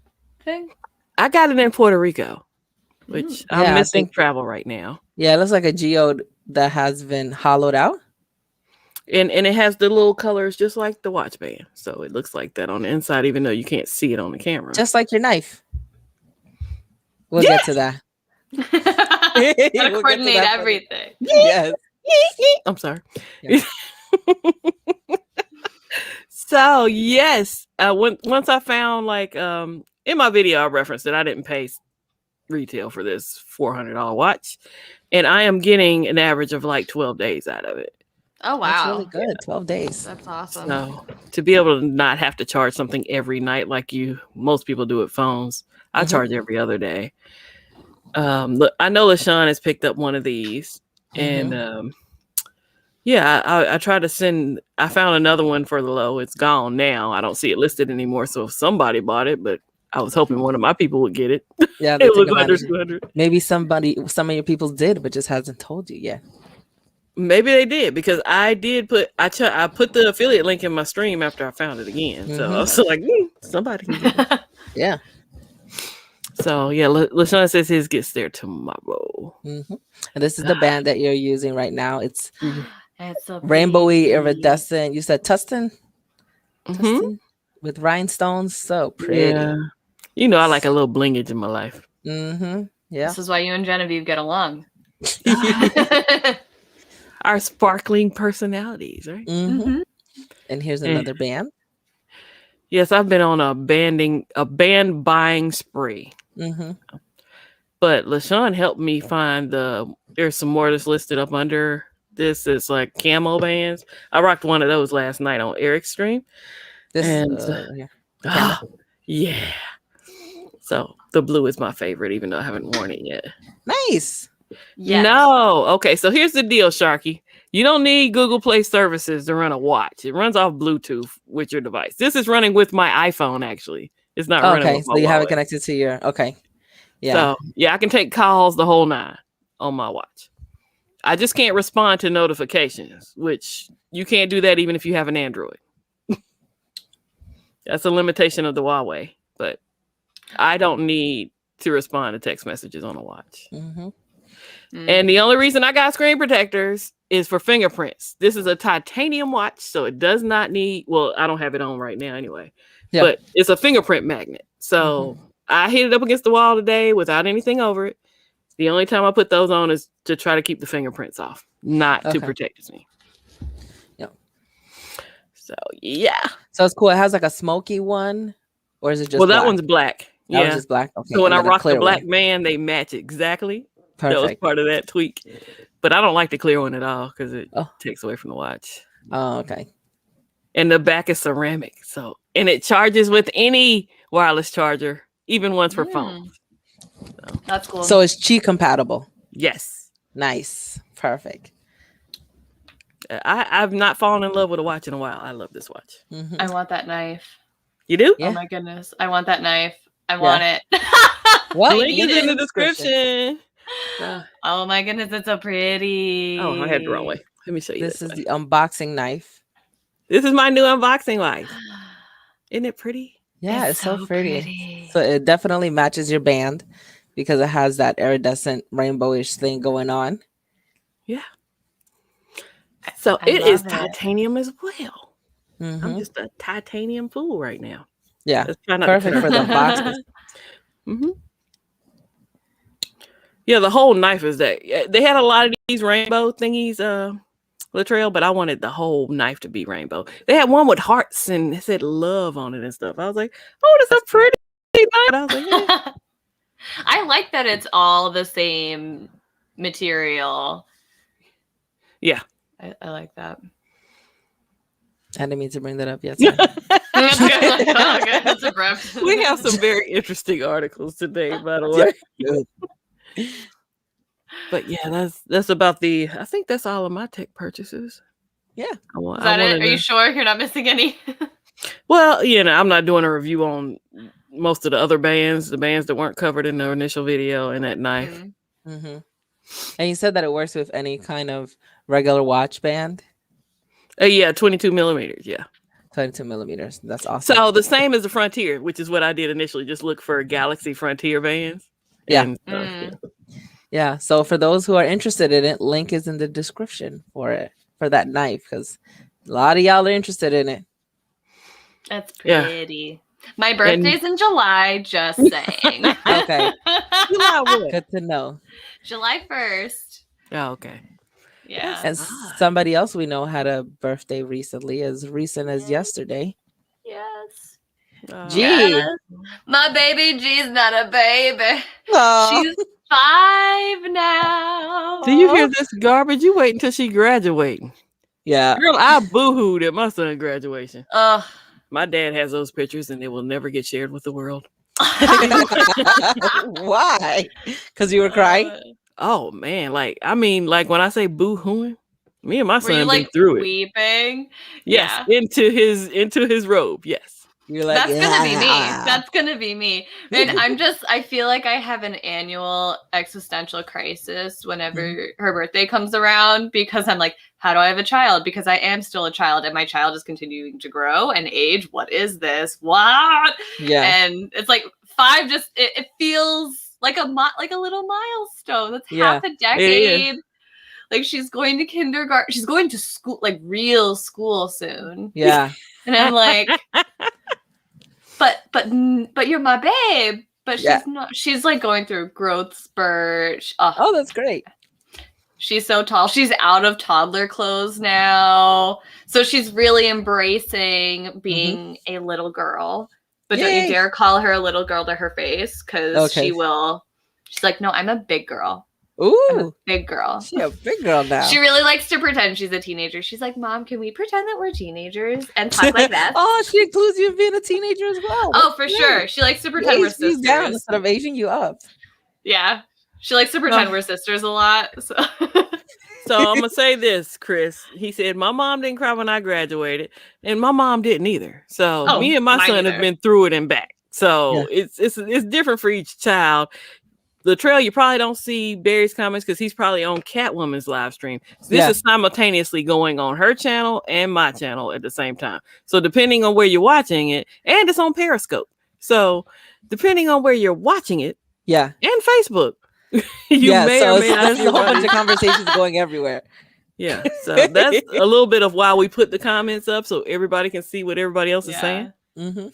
Speaker 3: thing?
Speaker 2: I got it in Puerto Rico, which
Speaker 1: Yeah, I
Speaker 2: I'm missing
Speaker 1: think-
Speaker 2: travel right now.
Speaker 1: Yeah, it looks like a geode that has been hollowed out.
Speaker 2: And it has the little colors just like the watch band. So it looks like that on the inside, even though you can't see it on the camera.
Speaker 1: Just like your knife. We'll get to that.
Speaker 3: Gotta
Speaker 1: We'll get to
Speaker 3: coordinate
Speaker 1: that further.
Speaker 3: everything.
Speaker 1: Yes.
Speaker 2: I'm sorry.
Speaker 1: Yeah.
Speaker 2: So yes, once I found in my video I referenced it, I didn't pay retail for this $400 watch, and I am getting an average of like 12 days out of it.
Speaker 3: Oh wow.
Speaker 1: That's really good. 12 days.
Speaker 3: That's awesome.
Speaker 2: So to be able to not have to charge something every night like most people do with phones, I
Speaker 1: Mhm.
Speaker 2: charge every other day. Look, I know LaShawn has picked up one of these,
Speaker 1: Mm-hmm.
Speaker 2: and I tried to send. I found another one for the low. It's gone now. I don't see it listed anymore. So if somebody bought it, but I was hoping one of my people would get it.
Speaker 1: Yeah,
Speaker 2: It
Speaker 1: they
Speaker 2: was
Speaker 1: took
Speaker 2: under
Speaker 1: advantage.
Speaker 2: 200.
Speaker 1: Maybe some of your people did, but just hasn't told you yet.
Speaker 2: Maybe they did because I did put I put the affiliate link in my stream after I found it again. So I was like, somebody can get it.
Speaker 1: Yeah.
Speaker 2: So yeah, LaShawn says his gets there tomorrow.
Speaker 1: And this is the band that you're using right now. It's
Speaker 3: It's so
Speaker 1: rainbowy
Speaker 3: pretty.
Speaker 1: iridescent. You said Tustin?
Speaker 2: Mhm.
Speaker 1: Tustin? With rhinestones. So pretty.
Speaker 2: Yeah. You know, I like a little blingage in my life.
Speaker 1: Yeah.
Speaker 3: This is why you and Genevieve get along.
Speaker 2: Our sparkling personalities, right?
Speaker 1: And here's another band.
Speaker 2: Yes, I've been on a band buying spree. But LaShawn helped me find there's some more that's listed up under this. It's like camo bands. I rocked one of those last night on Eric's stream. Yeah. So the blue is my favorite, even though I haven't worn it yet.
Speaker 1: Nice.
Speaker 3: Yes.
Speaker 2: No. Okay, so here's the deal, Sharky. You don't need Google Play services to run a watch. It runs off Bluetooth with your device. This is running with my iPhone, actually. It's not running with my
Speaker 1: so you have it
Speaker 2: wallet.
Speaker 1: connected to your Yeah.
Speaker 2: So yeah, I can take calls the whole nine on my watch. I just can't respond to notifications, which you can't do that even if you have an Android. That's a limitation of the Huawei, but I don't need to respond to text messages on a watch. And the only reason I got screen protectors is for fingerprints. This is a titanium watch, so it does not need, well, I don't have it on right now anyway, but it's a fingerprint magnet. So I hit it up against the wall today without anything over it. The only time I put those on is to try to keep the fingerprints off, not to protect me. So yeah.
Speaker 1: So it's cool. It has like a smoky one, or is it just
Speaker 2: that
Speaker 1: black?
Speaker 2: one's black.
Speaker 1: That was just black. Okay.
Speaker 2: So when I rock the
Speaker 1: clear
Speaker 2: black
Speaker 1: one.
Speaker 2: band, they match exactly.
Speaker 1: Perfect.
Speaker 2: That was part of that tweak. But I don't like the clear one at all because it takes away from the watch.
Speaker 1: Oh, okay.
Speaker 2: And the back is ceramic. And it charges with any wireless charger, even ones for phones. So.
Speaker 3: That's cool.
Speaker 1: So it's Qi compatible.
Speaker 2: Yes.
Speaker 1: Nice. Perfect.
Speaker 2: I've not fallen in love with a watch in a while. I love this watch.
Speaker 3: I want that knife.
Speaker 2: You do?
Speaker 3: Oh my goodness. I want that knife. I want it.
Speaker 1: Well,
Speaker 2: link is in the description.
Speaker 3: Oh my goodness, it's so pretty.
Speaker 2: Oh, I had the wrong way. Let me show you
Speaker 1: This
Speaker 2: this
Speaker 1: is
Speaker 2: way.
Speaker 1: the unboxing knife.
Speaker 2: This is my new unboxing knife. Isn't it pretty?
Speaker 1: Yeah, it's so pretty. So it definitely matches your band because it has that iridescent rainbowish thing going on.
Speaker 2: Yeah. So it is titanium as well. I'm just a titanium fool right now.
Speaker 1: Yeah, perfect for the boxes.
Speaker 2: Yeah, the whole knife is that. They had a lot of these rainbow thingies, Latrell, but I wanted the whole knife to be rainbow. They had one with hearts and it said love on it and stuff. I was like, oh, that's a pretty knife. I was like, yeah.
Speaker 3: I like that it's all the same material.
Speaker 2: Yeah.
Speaker 3: I like that.
Speaker 1: I didn't mean to bring that up yet.
Speaker 2: We have some very interesting articles today, by the way. But yeah, that's about I think that's all of my tech purchases.
Speaker 1: Yeah.
Speaker 3: Is that it? Are you sure you're not missing any?
Speaker 2: Well, I'm not doing a review on most of the other bands, the bands that weren't covered in the initial video, and that knife.
Speaker 1: And you said that it works with any kind of regular watch band?
Speaker 2: Yeah, 22 millimeters. Yeah.
Speaker 1: 22 millimeters. That's awesome.
Speaker 2: So the same as the Frontier, which is what I did initially. Just look for Galaxy Frontier bands.
Speaker 1: Yeah. Yeah. So for those who are interested in it, link is in the description for that knife because a lot of y'all are interested in it.
Speaker 3: That's pretty. Yeah. My birthday's in July, just saying.
Speaker 1: Okay.
Speaker 2: July what?
Speaker 1: Good to know.
Speaker 3: July 1st.
Speaker 2: Oh, okay.
Speaker 3: Yeah.
Speaker 1: And somebody else we know had a birthday recently, as recent as yesterday.
Speaker 3: Yes.
Speaker 1: G.
Speaker 3: Yes. My baby G's not a baby. She's 5 now.
Speaker 2: Do you hear this garbage? You wait until she graduates.
Speaker 1: Yeah.
Speaker 2: Girl, I boo-hooed at my son's graduation.
Speaker 3: Ugh.
Speaker 2: My dad has those pictures and they will never get shared with the world.
Speaker 1: Why? Because you were crying?
Speaker 2: Oh man, like when I say boo-hooing, me and my son been through
Speaker 3: weeping?
Speaker 2: Yes, yeah. into his robe. Yes.
Speaker 1: You're like,
Speaker 3: that's gonna be me. That's gonna be me. And I feel like I have an annual existential crisis whenever her birthday comes around because I'm like, how do I have a child? Because I am still a child and my child is continuing to grow and age. What is this? What?
Speaker 1: Yeah.
Speaker 3: And it's like 5 just it feels like a little milestone. That's half a
Speaker 2: it is.
Speaker 3: decade. Like she's going to kindergarten. She's going to school, like real school soon.
Speaker 1: Yeah.
Speaker 3: And I'm like, but you're my babe. But she's not. She's like going through a growth spurt.
Speaker 1: Oh, that's great.
Speaker 3: She's so tall. She's out of toddler clothes now. So she's really embracing being a little girl. But don't you dare call her a little girl to her face, because she will. She's like, no, I'm a big girl.
Speaker 1: Ooh.
Speaker 3: I'm a big girl.
Speaker 1: She's a big girl now.
Speaker 3: She really likes to pretend she's a teenager. She's like, Mom, can we pretend that we're teenagers and talk like that?
Speaker 1: Oh, she includes you in being a teenager as well.
Speaker 3: Oh, for sure. She likes to pretend we're sisters.
Speaker 1: Down instead of aging you up.
Speaker 3: Yeah. She likes to pretend we're sisters a lot. So.
Speaker 2: So I'm going to say this, Chris. He said, my mom didn't cry when I graduated, and my mom didn't either. So me and my son have been through it and back. So it's different for each child. The trail, you probably don't see Barry's comments because he's probably on Catwoman's live stream. This is simultaneously going on her channel and my channel at the same time. So depending on where you're watching it, and it's on Periscope. So depending on where you're watching it, and Facebook, you may or may not.
Speaker 1: There's a whole bunch of conversations going everywhere.
Speaker 2: Yeah, so that's a little bit of why we put the comments up so everybody can see what everybody else is saying.
Speaker 1: Mm-hmm.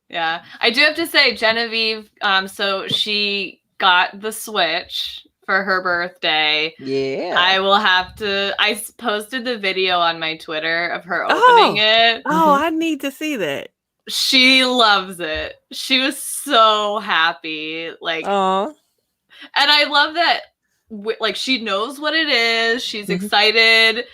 Speaker 3: Yeah, I do have to say, Genevieve. So she got the Switch for her birthday.
Speaker 1: Yeah.
Speaker 3: I will have to. I posted the video on my Twitter of her opening it.
Speaker 2: Oh, I need to see that.
Speaker 3: She loves it. She was so happy. Like, and I love that. Like, she knows what it is. She's excited.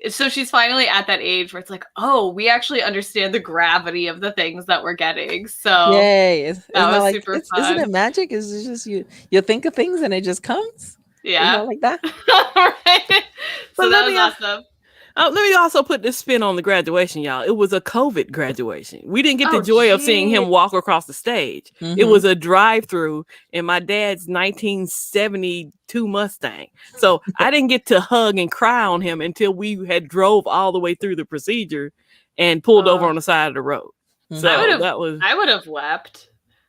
Speaker 3: So she's finally at that age where it's like, oh, we actually understand the gravity of the things that we're getting. So
Speaker 1: yay.
Speaker 3: That was super fun.
Speaker 1: Isn't it magic? Is it just you think of things and it just comes?
Speaker 3: Yeah.
Speaker 1: Like that?
Speaker 3: Right. So that was awesome.
Speaker 2: Let me also put this spin on the graduation, y'all. It was a COVID graduation. We didn't get the joy of seeing him walk across the stage. It was a drive-through in my dad's 1972 Mustang. So I didn't get to hug and cry on him until we had drove all the way through the procedure and pulled over on the side of the road. So I would have
Speaker 3: wept.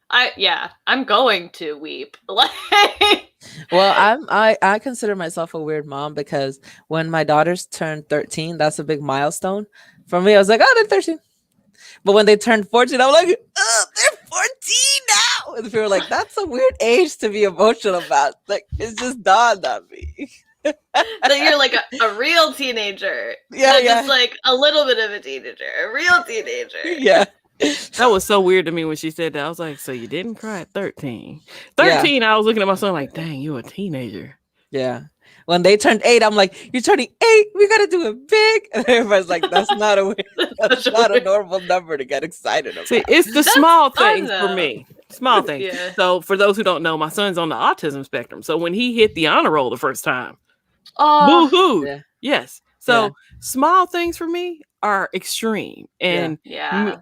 Speaker 3: I'm going to weep.
Speaker 1: Well, I consider myself a weird mom because when my daughters turned 13, that's a big milestone for me. I was like, oh, they're 13. But when they turned 14, I'm like, oh, they're 14 now. And people were like, that's a weird age to be emotional about. Like, it's just dawned on me.
Speaker 3: That you're like a real teenager.
Speaker 1: Yeah,
Speaker 3: just like a little bit of a teenager, a real teenager.
Speaker 1: Yeah.
Speaker 2: That was so weird to me when she said that. I was like, so you didn't cry at 13. 13, I was looking at my son like, dang, you a teenager.
Speaker 1: Yeah. When they turned 8, I'm like, you're turning 8. We got to do it big. And everybody's like, that's not a normal number to get excited about.
Speaker 2: See, it's the small things for me. Small things.
Speaker 3: Yeah.
Speaker 2: So for those who don't know, my son's on the autism spectrum. So when he hit the honor roll the first time, boo-hoo.
Speaker 1: Yeah.
Speaker 2: Yes. So small things for me are extreme. And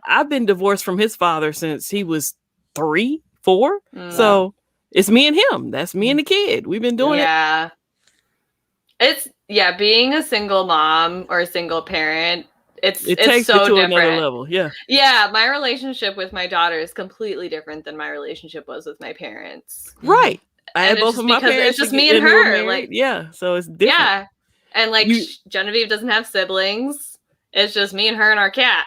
Speaker 2: I've been divorced from his father since he was 3, 4. So it's me and him. That's me and the kid. We've been doing it.
Speaker 3: It's being a single mom or a single parent, it
Speaker 2: takes
Speaker 3: so
Speaker 2: it to
Speaker 3: different.
Speaker 2: another level.
Speaker 3: Yeah, my relationship with my daughter is completely different than my relationship was with my parents.
Speaker 2: Right. I had
Speaker 3: And
Speaker 2: both of my parents.
Speaker 3: It's just me and her. Like,
Speaker 2: so it's different.
Speaker 3: Yeah. And like Genevieve doesn't have siblings. It's just me and her and our cat.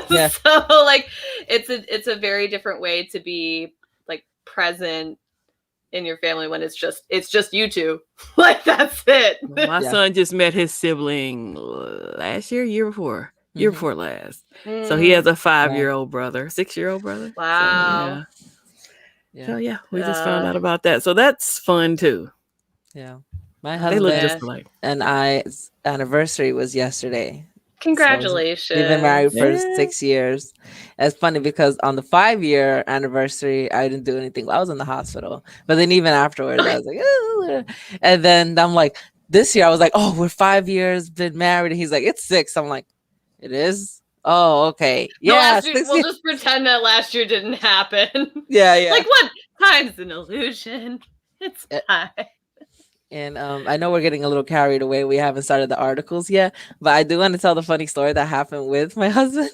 Speaker 1: Yeah.
Speaker 3: So like it's a very different way to be like present in your family when it's just you two. Like that's it.
Speaker 2: My son just met his sibling last year before last. So he has a 5-year-old brother, 6-year-old brother.
Speaker 3: Wow.
Speaker 2: So we just found out about that. So that's fun too.
Speaker 1: Yeah. My
Speaker 2: They look
Speaker 1: husband
Speaker 2: just alike.
Speaker 1: and I's anniversary was yesterday.
Speaker 3: Congratulations.
Speaker 1: We've been married for 6 years. It's funny because on the 5-year anniversary, I didn't do anything. I was in the hospital. But then even afterwards, I was like, oh. And then I'm like, this year I was like, oh, we're 5 years been married. And he's like, it's 6. I'm like, it is? Oh, okay. Yeah.
Speaker 3: We'll just pretend that last year didn't happen.
Speaker 1: Yeah.
Speaker 3: Like what? Time's an illusion. It's fine.
Speaker 1: And I know we're getting a little carried away. We haven't started the articles yet, but I do want to tell the funny story that happened with my husband.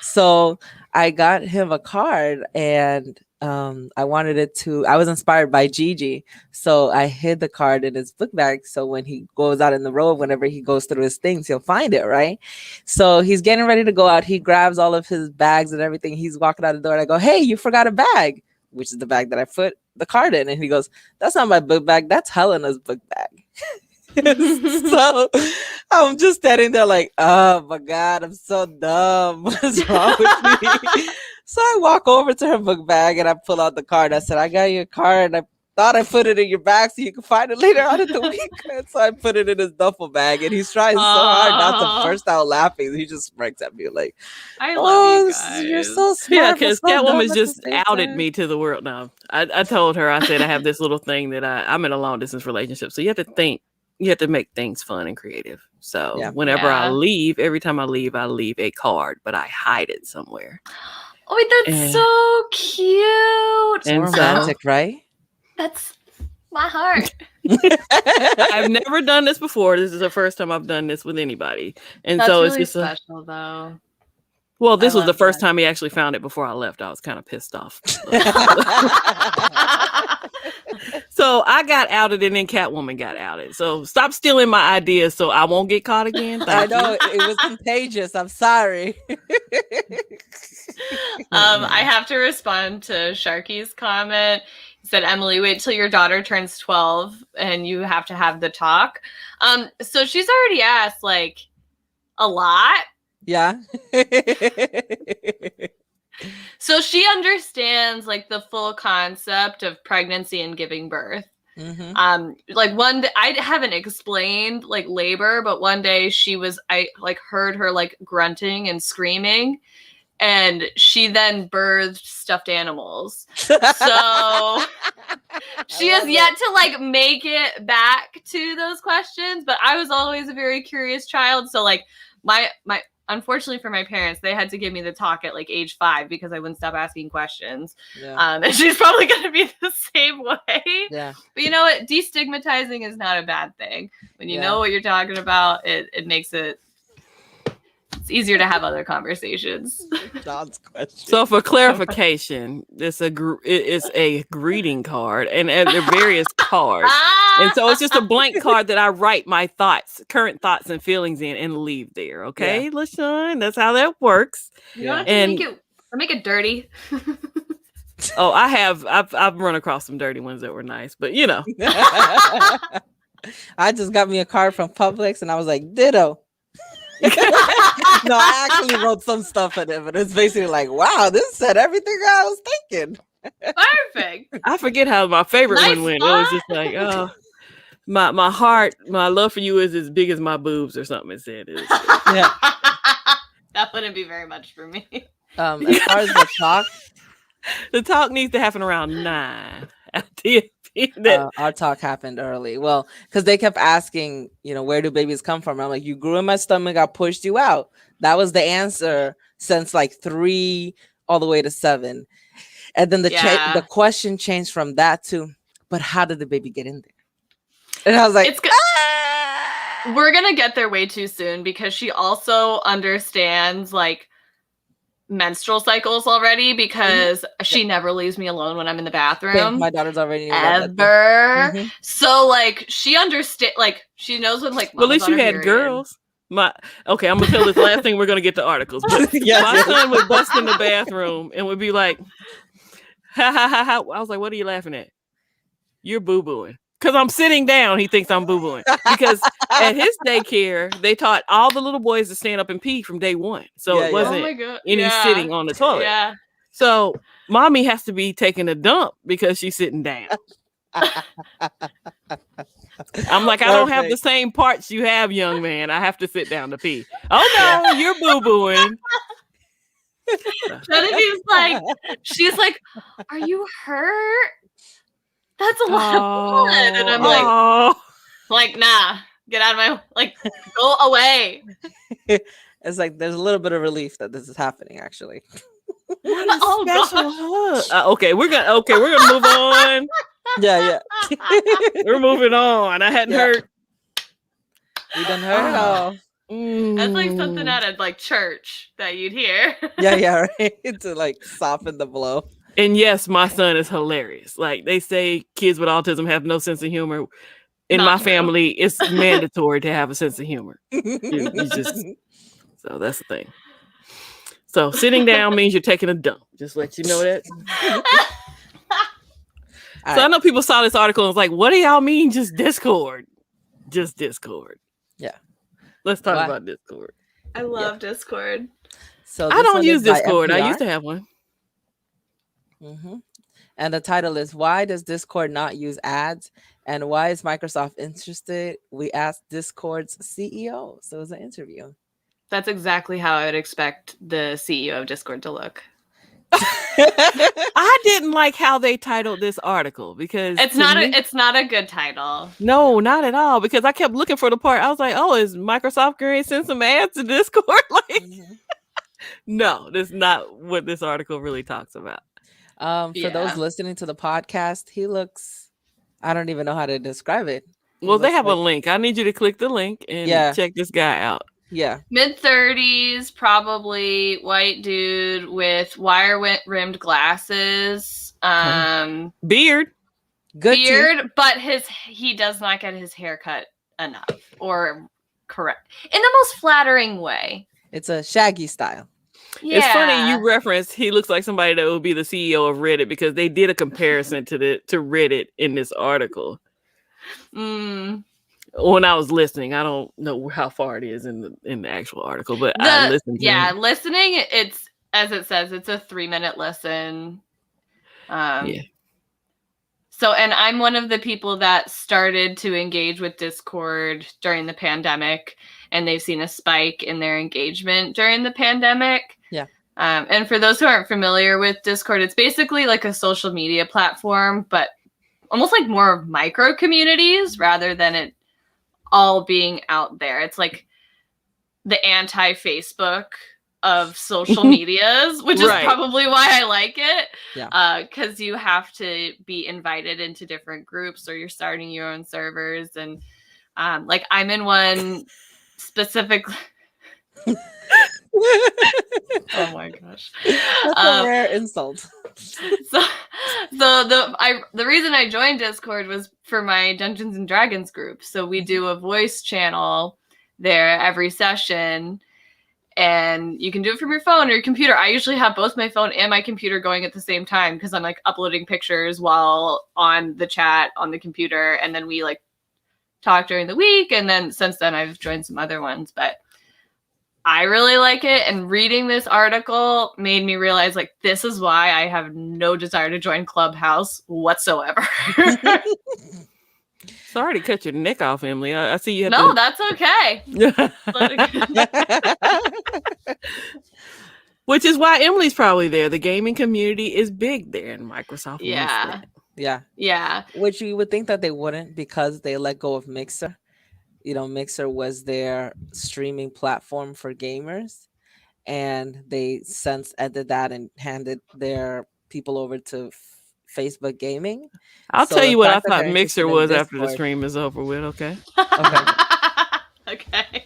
Speaker 1: So I got him a card and I wanted it to. I was inspired by Gigi, so I hid the card in his book bag. So when he goes out in the road, whenever he goes through his things, he'll find it, right? So he's getting ready to go out. He grabs all of his bags and everything. He's walking out the door, and I go, "Hey, you forgot a bag," which is the bag that I put the card in, and he goes, "That's not my book bag. That's Helena's book bag." So I'm just standing there like, oh my God, I'm so dumb. What's wrong with me? So I walk over to her book bag and I pull out the card. I said, I got your card. I thought I put it in your bag so you can find it later on in the week. And so I put it in his duffel bag, and he's trying so hard not to burst out laughing. He just smirks at me like,
Speaker 3: I love you
Speaker 1: "Oh,
Speaker 3: guys.
Speaker 1: you're so smart."
Speaker 2: Yeah,
Speaker 1: but
Speaker 2: because
Speaker 1: so dumb
Speaker 2: Catwoman
Speaker 1: at the
Speaker 2: just
Speaker 1: same
Speaker 2: outed
Speaker 1: time."
Speaker 2: me to the world. No, I told her, I said I have this little thing that I'm in a long distance relationship. So you have to think, you have to make things fun and creative. So
Speaker 1: Yeah.
Speaker 2: whenever I
Speaker 3: Yeah.
Speaker 2: leave, every time I leave a card, but I hide it somewhere.
Speaker 3: Oh, that's
Speaker 2: And-
Speaker 3: so cute.
Speaker 2: And
Speaker 1: More
Speaker 2: so-
Speaker 1: romantic, right?
Speaker 3: That's my heart.
Speaker 2: I've never done this before. This is the first time I've done this with anybody. And
Speaker 3: That's
Speaker 2: so
Speaker 3: really
Speaker 2: it's just
Speaker 3: special, though.
Speaker 2: well, this
Speaker 3: I
Speaker 2: was the
Speaker 3: love
Speaker 2: first
Speaker 3: that.
Speaker 2: time he actually found it before I left. I was kind of pissed off. So I got outed and then Catwoman got outed. So stop stealing my ideas so I won't get caught again.
Speaker 1: I
Speaker 2: Thank you.
Speaker 1: know it was contagious. I'm sorry.
Speaker 3: I have to respond to Sharky's comment. He said, Emily, wait till your daughter turns 12 and you have to have the talk. So she's already asked like a lot.
Speaker 1: Yeah.
Speaker 3: So she understands like the full concept of pregnancy and giving birth.
Speaker 1: Mhm.
Speaker 3: Like one day, I haven't explained like labor, but one day I like heard her like grunting and screaming, and she then birthed stuffed animals. So she has
Speaker 1: love
Speaker 3: yet to like make it back to those questions, but I was always a very curious child. So like my unfortunately for my parents, they had to give me the talk at like age 5 because I wouldn't stop asking questions.
Speaker 1: Yeah.
Speaker 3: And she's probably going to be the same way.
Speaker 1: Yeah.
Speaker 3: But you know what? Destigmatizing is not a bad thing. When you
Speaker 1: Yeah.
Speaker 3: know what you're talking about, it makes it's easier to have other conversations.
Speaker 1: John's question.
Speaker 2: So for clarification, it's a greeting card, and they're various cards. And so it's just a blank card that I write my thoughts, current thoughts and feelings in and leave there. Okay, LaShawn, that's how that works.
Speaker 3: You don't have to
Speaker 2: And-
Speaker 3: make it dirty.
Speaker 2: Oh, I've run across some dirty ones that were nice, but you know.
Speaker 1: I just got me a card from Publix and I was like, ditto. No, I actually wrote some stuff in it, but it's basically like, wow, this said everything I was thinking.
Speaker 3: Perfect.
Speaker 2: I forget how my favorite
Speaker 3: Nice
Speaker 2: one went. It was just like, oh, my heart, my love for you is as big as my boobs or something. It said.
Speaker 1: Yeah.
Speaker 3: That wouldn't be very much for me.
Speaker 1: As far as the talk,
Speaker 2: The talk needs to happen around 9.
Speaker 1: our talk happened early. Well, because they kept asking, where do babies come from? I'm like, you grew in my stomach, I pushed you out. That was the answer since like 3 all the way to 7. And then the question changed from that to, but how did the baby get in there? And I was like,
Speaker 3: It's good. We're gonna get there way too soon because she also understands like menstrual cycles already because she never leaves me alone when I'm in the bathroom.
Speaker 1: my daughter's already
Speaker 3: ever.
Speaker 1: Mhm.
Speaker 3: So like she understand, like she knows when like.
Speaker 2: Well, at least you
Speaker 3: mama's on her
Speaker 2: had
Speaker 3: period.
Speaker 2: girls. Okay, I'm gonna tell this last thing. We're gonna get to articles. But
Speaker 1: Yes,
Speaker 2: my
Speaker 1: yes.
Speaker 2: son would bust in the bathroom and would be like, "Ha ha ha ha!" I was like, "What are you laughing at? You're boo booing." Because I'm sitting down, he thinks I'm boo booing. Because at his daycare, they taught all the little boys to stand up and pee from day 1, so
Speaker 1: Yeah,
Speaker 2: it
Speaker 1: yeah.
Speaker 2: wasn't
Speaker 3: Oh my god!
Speaker 2: any sitting on the toilet.
Speaker 3: Yeah.
Speaker 2: So mommy has to be taking a dump because she's sitting down. I'm like, I don't have the
Speaker 1: Perfect.
Speaker 2: same parts you have, young man. I have to sit down to pee. Oh no, you're boo booing.
Speaker 3: Genevieve's like, she's like, "Are you hurt? That's a lot of blood," and I'm like, nah, get out of my go away.
Speaker 1: It's like there's a little bit of relief that this is happening, actually.
Speaker 3: Oh
Speaker 2: gosh. Okay, we're gonna move on.
Speaker 1: Yeah.
Speaker 2: We're moving on. I hadn't
Speaker 1: Yeah.
Speaker 2: heard.
Speaker 1: You done heard? Oh.
Speaker 3: That's like something out of like church that you'd hear.
Speaker 1: Yeah, right. To like soften the blow.
Speaker 2: And yes, my son is hilarious. Like they say kids with autism have no sense of humor. In
Speaker 3: Not
Speaker 2: my
Speaker 3: true.
Speaker 2: family, it's mandatory to have a sense of humor. You just so that's the thing. So sitting down means you're taking a dump. Just let you know that.
Speaker 1: All
Speaker 2: So I
Speaker 1: right.
Speaker 2: know people saw this article and was like, what do y'all mean just Discord? Just Discord.
Speaker 1: Yeah.
Speaker 2: Let's talk
Speaker 1: Why?
Speaker 2: about Discord.
Speaker 3: I love Discord.
Speaker 1: So
Speaker 2: I
Speaker 1: this
Speaker 2: don't
Speaker 1: one
Speaker 2: use
Speaker 1: is by
Speaker 2: Discord. I
Speaker 1: NPR.
Speaker 2: used to have one.
Speaker 1: And the title is Why Does Discord Not Use Ads? And Why is Microsoft Interested? We asked Discord's CEO. So it was an interview.
Speaker 3: That's exactly how I would expect the CEO of Discord to look.
Speaker 2: I didn't like how they titled this article because
Speaker 3: It's
Speaker 2: to
Speaker 3: not
Speaker 2: me-
Speaker 3: it's not a good title.
Speaker 2: no, not at all. Because I kept looking for the part. I was like, oh, is Microsoft going to send some ads to Discord? Like, no, that's not what this article really talks about.
Speaker 1: For those
Speaker 3: Yeah.
Speaker 1: listening to the podcast, he looks, I don't even know how to describe it. He
Speaker 2: Well, they
Speaker 1: looks
Speaker 2: have a
Speaker 1: like-
Speaker 2: link. I need you to click the link and
Speaker 1: Yeah.
Speaker 2: check this guy out.
Speaker 1: Yeah.
Speaker 3: Mid-30s, probably white dude with wire-rimmed glasses.
Speaker 2: Beard.
Speaker 1: Good teeth.
Speaker 3: Beard, but he does not get his hair cut enough or correct in the most flattering way.
Speaker 1: It's a shaggy style.
Speaker 3: Yeah.
Speaker 2: It's funny you referenced he looks like somebody that would be the CEO of Reddit because they did a comparison to Reddit in this article. When I was listening, I don't know how far it is in the actual article, but I listened to it.
Speaker 3: Listening, it's as it says, it's a 3-minute listen.
Speaker 2: Yeah.
Speaker 3: So, and I'm one of the people that started to engage with Discord during the pandemic, and they've seen a spike in their engagement during the pandemic.
Speaker 1: Yeah.
Speaker 3: And for those who aren't familiar with Discord, it's basically like a social media platform, but almost like more of micro communities rather than it all being out there. It's like the anti-Facebook of social medias, which
Speaker 2: Right.
Speaker 3: is probably why I like it.
Speaker 1: Yeah.
Speaker 3: Because you have to be invited into different groups or you're starting your own servers. And like I'm in one specifically. Oh my gosh.
Speaker 1: That's a rare insult.
Speaker 3: So the reason I joined Discord was for my Dungeons and Dragons group. So we do a voice channel there every session, and you can do it from your phone or your computer. I usually have both my phone and my computer going at the same time because I'm like uploading pictures while on the chat on the computer, and then we like talk during the week. And then since then I've joined some other ones, but I really like it. And reading this article made me realize like this is why I have no desire to join Clubhouse whatsoever.
Speaker 2: Sorry to cut your neck off, Emily. I see you have
Speaker 3: No,
Speaker 2: to...
Speaker 3: that's okay.
Speaker 2: Which is why Emily's probably there. The gaming community is big there in Microsoft.
Speaker 3: Yeah.
Speaker 1: Yeah.
Speaker 3: Yeah.
Speaker 1: Which you would think that they wouldn't because they let go of Mixer. You know, Mixer was their streaming platform for gamers, and they since ended that and handed their people over to Facebook Gaming.
Speaker 2: I'll
Speaker 1: So
Speaker 2: tell
Speaker 1: the
Speaker 2: you what I
Speaker 1: fact that
Speaker 2: thought
Speaker 1: they're
Speaker 2: Mixer
Speaker 1: interested in
Speaker 2: was after the
Speaker 1: Discord-
Speaker 2: stream is over with, okay?
Speaker 3: Okay.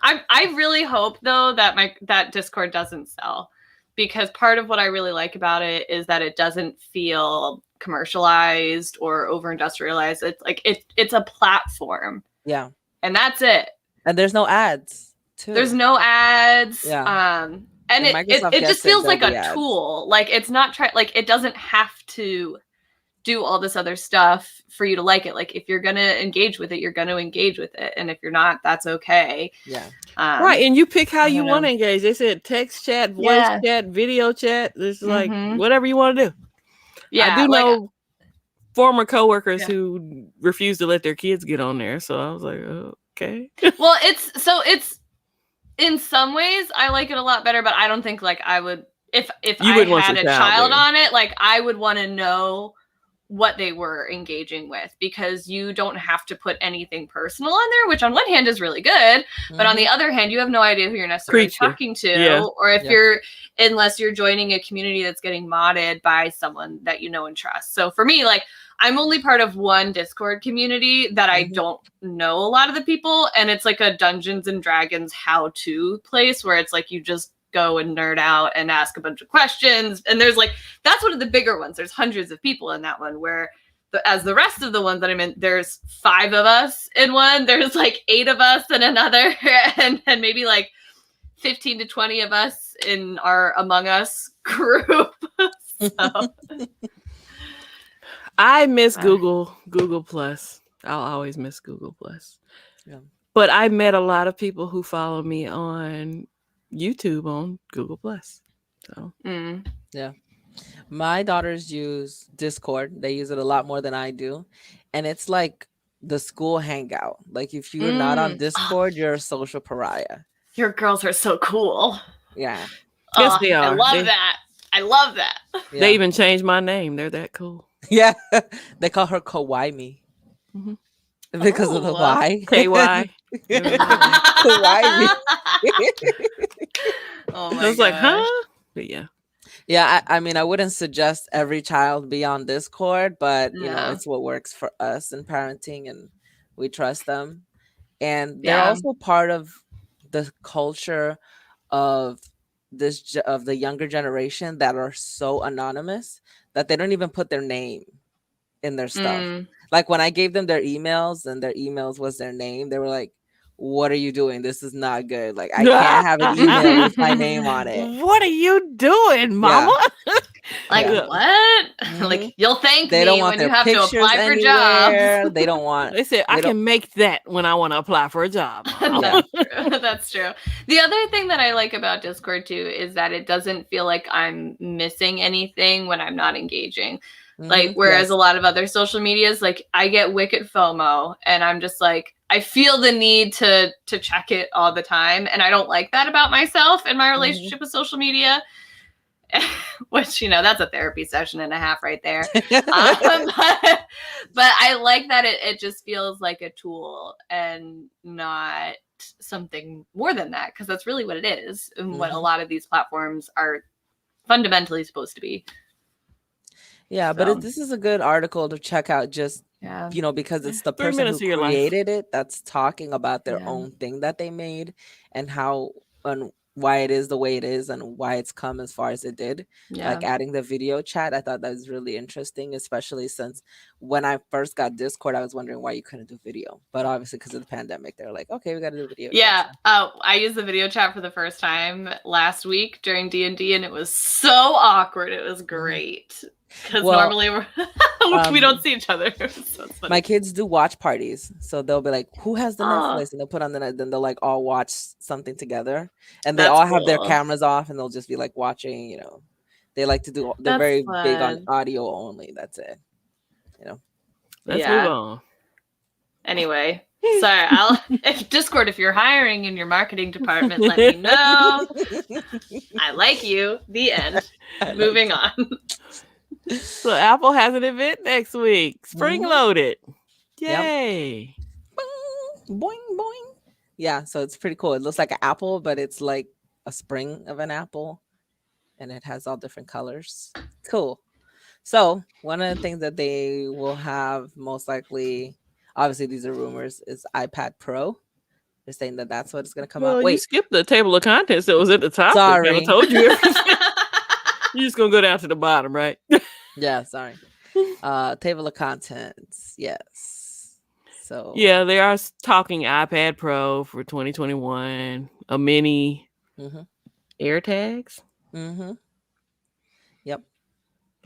Speaker 3: I really hope though that Discord doesn't sell, because part of what I really like about it is that it doesn't feel commercialized or over industrialized. It's like it's a platform.
Speaker 1: Yeah.
Speaker 3: And that's it.
Speaker 1: And there's no ads too.
Speaker 3: There's no ads.
Speaker 1: Yeah.
Speaker 3: And
Speaker 1: If
Speaker 3: it
Speaker 1: Microsoft
Speaker 3: just
Speaker 1: gets it,
Speaker 3: feels like
Speaker 1: there'll
Speaker 3: a
Speaker 1: be ads.
Speaker 3: tool. Like it's not like it doesn't have to do all this other stuff for you to like it. Like if you're gonna engage with it, you're gonna engage with it. And if you're not, that's okay.
Speaker 1: Yeah.
Speaker 2: Right, and you pick how
Speaker 3: I
Speaker 2: you
Speaker 3: don't
Speaker 2: want to
Speaker 3: know.
Speaker 2: engage. They said text chat, voice
Speaker 3: Yeah.
Speaker 2: chat, video chat. This is like
Speaker 3: Mhm.
Speaker 2: whatever you want to do.
Speaker 3: Yeah.
Speaker 2: I do
Speaker 3: like,
Speaker 2: know former coworkers
Speaker 3: Yeah.
Speaker 2: who refuse to let their kids get on there. So I was like, oh, okay.
Speaker 3: well, it's in some ways I like it a lot better, but I don't think like I would if
Speaker 2: You
Speaker 3: I
Speaker 2: wouldn't want
Speaker 3: had
Speaker 2: your
Speaker 3: a
Speaker 2: child
Speaker 3: child
Speaker 2: there.
Speaker 3: on it, like I would want to know what they were engaging with, because you don't have to put anything personal on there, which on one hand is really good, but on the other hand, you have no idea who you're necessarily
Speaker 2: Preacher.
Speaker 3: talking to,
Speaker 2: Yeah.
Speaker 3: or if
Speaker 1: Yeah.
Speaker 3: unless you're joining a community that's getting modded by someone that you know and trust. So for me, like I'm only part of one Discord community that I
Speaker 1: Mhm.
Speaker 3: don't know a lot of the people, and it's like a Dungeons and Dragons how-to place where it's like you just go and nerd out and ask a bunch of questions. And there's like, that's one of the bigger ones. There's hundreds of people in that one, where as the rest of the ones that I'm in, there's 5 of us in one, there's like 8 of us in another, and maybe like 15 to 20 of us in our Among Us group. So.
Speaker 2: I miss Google Plus. I'll always miss Google Plus.
Speaker 1: Yeah.
Speaker 2: But I met a lot of people who follow me on YouTube on Google Plus. So
Speaker 1: yeah. My daughters use Discord. They use it a lot more than I do. And it's like the school hangout. Like if you're not on Discord, you're a social pariah.
Speaker 3: Your girls are so cool.
Speaker 1: Yeah.
Speaker 2: Yes, they are.
Speaker 3: I love that. I love that.
Speaker 1: Yeah.
Speaker 2: They even changed my name. They're that cool.
Speaker 1: Yeah. They call her Kawaii Me. Because of the Y.
Speaker 2: KY.
Speaker 1: Kawaii Me.
Speaker 3: Oh my
Speaker 2: I was like,
Speaker 3: gosh.
Speaker 2: huh? But yeah.
Speaker 1: Yeah, I mean, I wouldn't suggest every child be on Discord, but you know,
Speaker 3: No.
Speaker 1: it's what works for us in parenting, and we trust them. And they're
Speaker 3: Yeah.
Speaker 1: also part of the culture of of the younger generation that are so anonymous that they don't even put their name in their stuff. Like when I gave them their emails and their emails was their name, they were like, "What are you doing? This is not good. Like I can't have an email with my name on it."
Speaker 2: What are you doing, mama?
Speaker 3: Like
Speaker 1: Yeah.
Speaker 3: what?
Speaker 1: Mhm.
Speaker 3: Like you'll thank
Speaker 1: They
Speaker 3: me
Speaker 1: don't want
Speaker 3: when you
Speaker 1: their
Speaker 3: have to
Speaker 1: pictures
Speaker 3: apply for
Speaker 1: anywhere.
Speaker 3: jobs.
Speaker 1: They don't want.
Speaker 2: They said, I
Speaker 1: They don't-
Speaker 2: can make that when I want to apply for a job.
Speaker 3: That's true. That's true. The other thing that I like about Discord too is that it doesn't feel like I'm missing anything when I'm not engaging. Like whereas
Speaker 1: Yes.
Speaker 3: a lot of other social medias, like I get wicked FOMO and I'm just like, I feel the need to check it all the time. And I don't like that about myself and my relationship with social media. Which, you know, that's a therapy session and a half right there. But I like that it just feels like a tool and not something more than that, because that's really what it is and what a lot of these platforms are fundamentally supposed to be.
Speaker 1: Yeah, but
Speaker 3: So.
Speaker 1: this is a good article to check out, just
Speaker 3: Yeah.
Speaker 1: you know, because it's the
Speaker 2: 3
Speaker 1: person
Speaker 2: minutes
Speaker 1: who
Speaker 2: of your life.
Speaker 1: created it that's talking about their
Speaker 3: Yeah.
Speaker 1: own thing that they made and how and why it is the way it is and why it's come as far as it did.
Speaker 3: Yeah.
Speaker 1: Like adding the video chat, I thought that was really interesting, especially since when I first got Discord, I was wondering why you couldn't do video. But obviously, because of the pandemic, they're like, okay, we got to do video.
Speaker 3: Yeah,
Speaker 1: chat.
Speaker 3: I used the video chat for the first time last week during D&D, and it was so awkward. It was great because
Speaker 1: Well,
Speaker 3: normally we don't see each other. So it's funny.
Speaker 1: My kids do watch parties, so they'll be like, "Who has the
Speaker 3: Oh.
Speaker 1: Netflix?" And they'll put on the then they'll like all watch something together, and they
Speaker 3: That's
Speaker 1: all have their
Speaker 3: cool.
Speaker 1: cameras off, and they'll just be like watching. You know, they like to do. They're
Speaker 3: That's
Speaker 1: very big on
Speaker 3: fun.
Speaker 1: audio only. That's it. You know.
Speaker 2: Let's
Speaker 3: Yeah.
Speaker 2: move on.
Speaker 3: Anyway, sorry. If you're hiring in your marketing department, let me know. I like you. The end. Moving on.
Speaker 2: So Apple has an event next week. Spring
Speaker 1: Mhm.
Speaker 2: loaded.
Speaker 1: Yep.
Speaker 2: Yay.
Speaker 1: Boing boing. Yeah, so it's pretty cool. It looks like an apple, but it's like a spring of an apple, and it has all different colors. Cool. So one of the things that they will have most likely, obviously these are rumors, is iPad Pro. They're saying that that's what it's going to come
Speaker 2: Well,
Speaker 1: out.
Speaker 2: you
Speaker 1: Wait,
Speaker 2: skipped the table of contents that was at the top.
Speaker 1: Sorry.
Speaker 2: I told you everything. You're just going to go down to the bottom, right?
Speaker 1: yeah, sorry. Table of contents, yes. So
Speaker 2: Yeah, they are talking iPad Pro for 2021, a mini
Speaker 1: Mm-hmm.
Speaker 2: AirTags.
Speaker 1: Mm-hmm. Yep.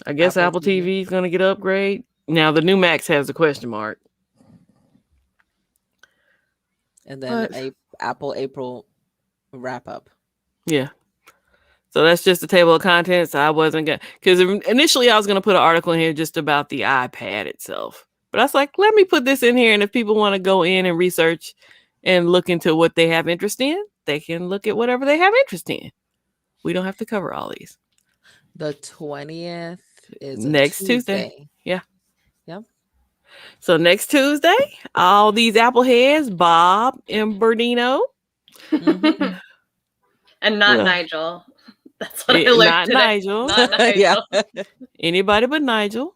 Speaker 2: I guess
Speaker 1: Apple
Speaker 2: Apple TV is going to get an upgrade. Now, the new Max has a question mark.
Speaker 1: And then
Speaker 2: But-
Speaker 1: a Apple April wrap up.
Speaker 2: Yeah. So that's just the table of contents. I wasn't going to, because initially I was going to put an article in here just about the iPad itself. But I was like, let me put this in here. And if people want to go in and research and look into what they have interest in, they can look at whatever they have interest in. We don't have to cover all these.
Speaker 1: The 20th is a
Speaker 2: Next Tuesday.
Speaker 1: Tuesday.
Speaker 2: So next Tuesday, all these Apple heads, Bob and Bernino.
Speaker 1: Mhm.
Speaker 3: And not
Speaker 2: Yeah.
Speaker 3: Nigel. That's what I
Speaker 2: Not
Speaker 3: learned today.
Speaker 2: Nigel.
Speaker 3: Not Nigel.
Speaker 1: yeah.
Speaker 2: Anybody but Nigel.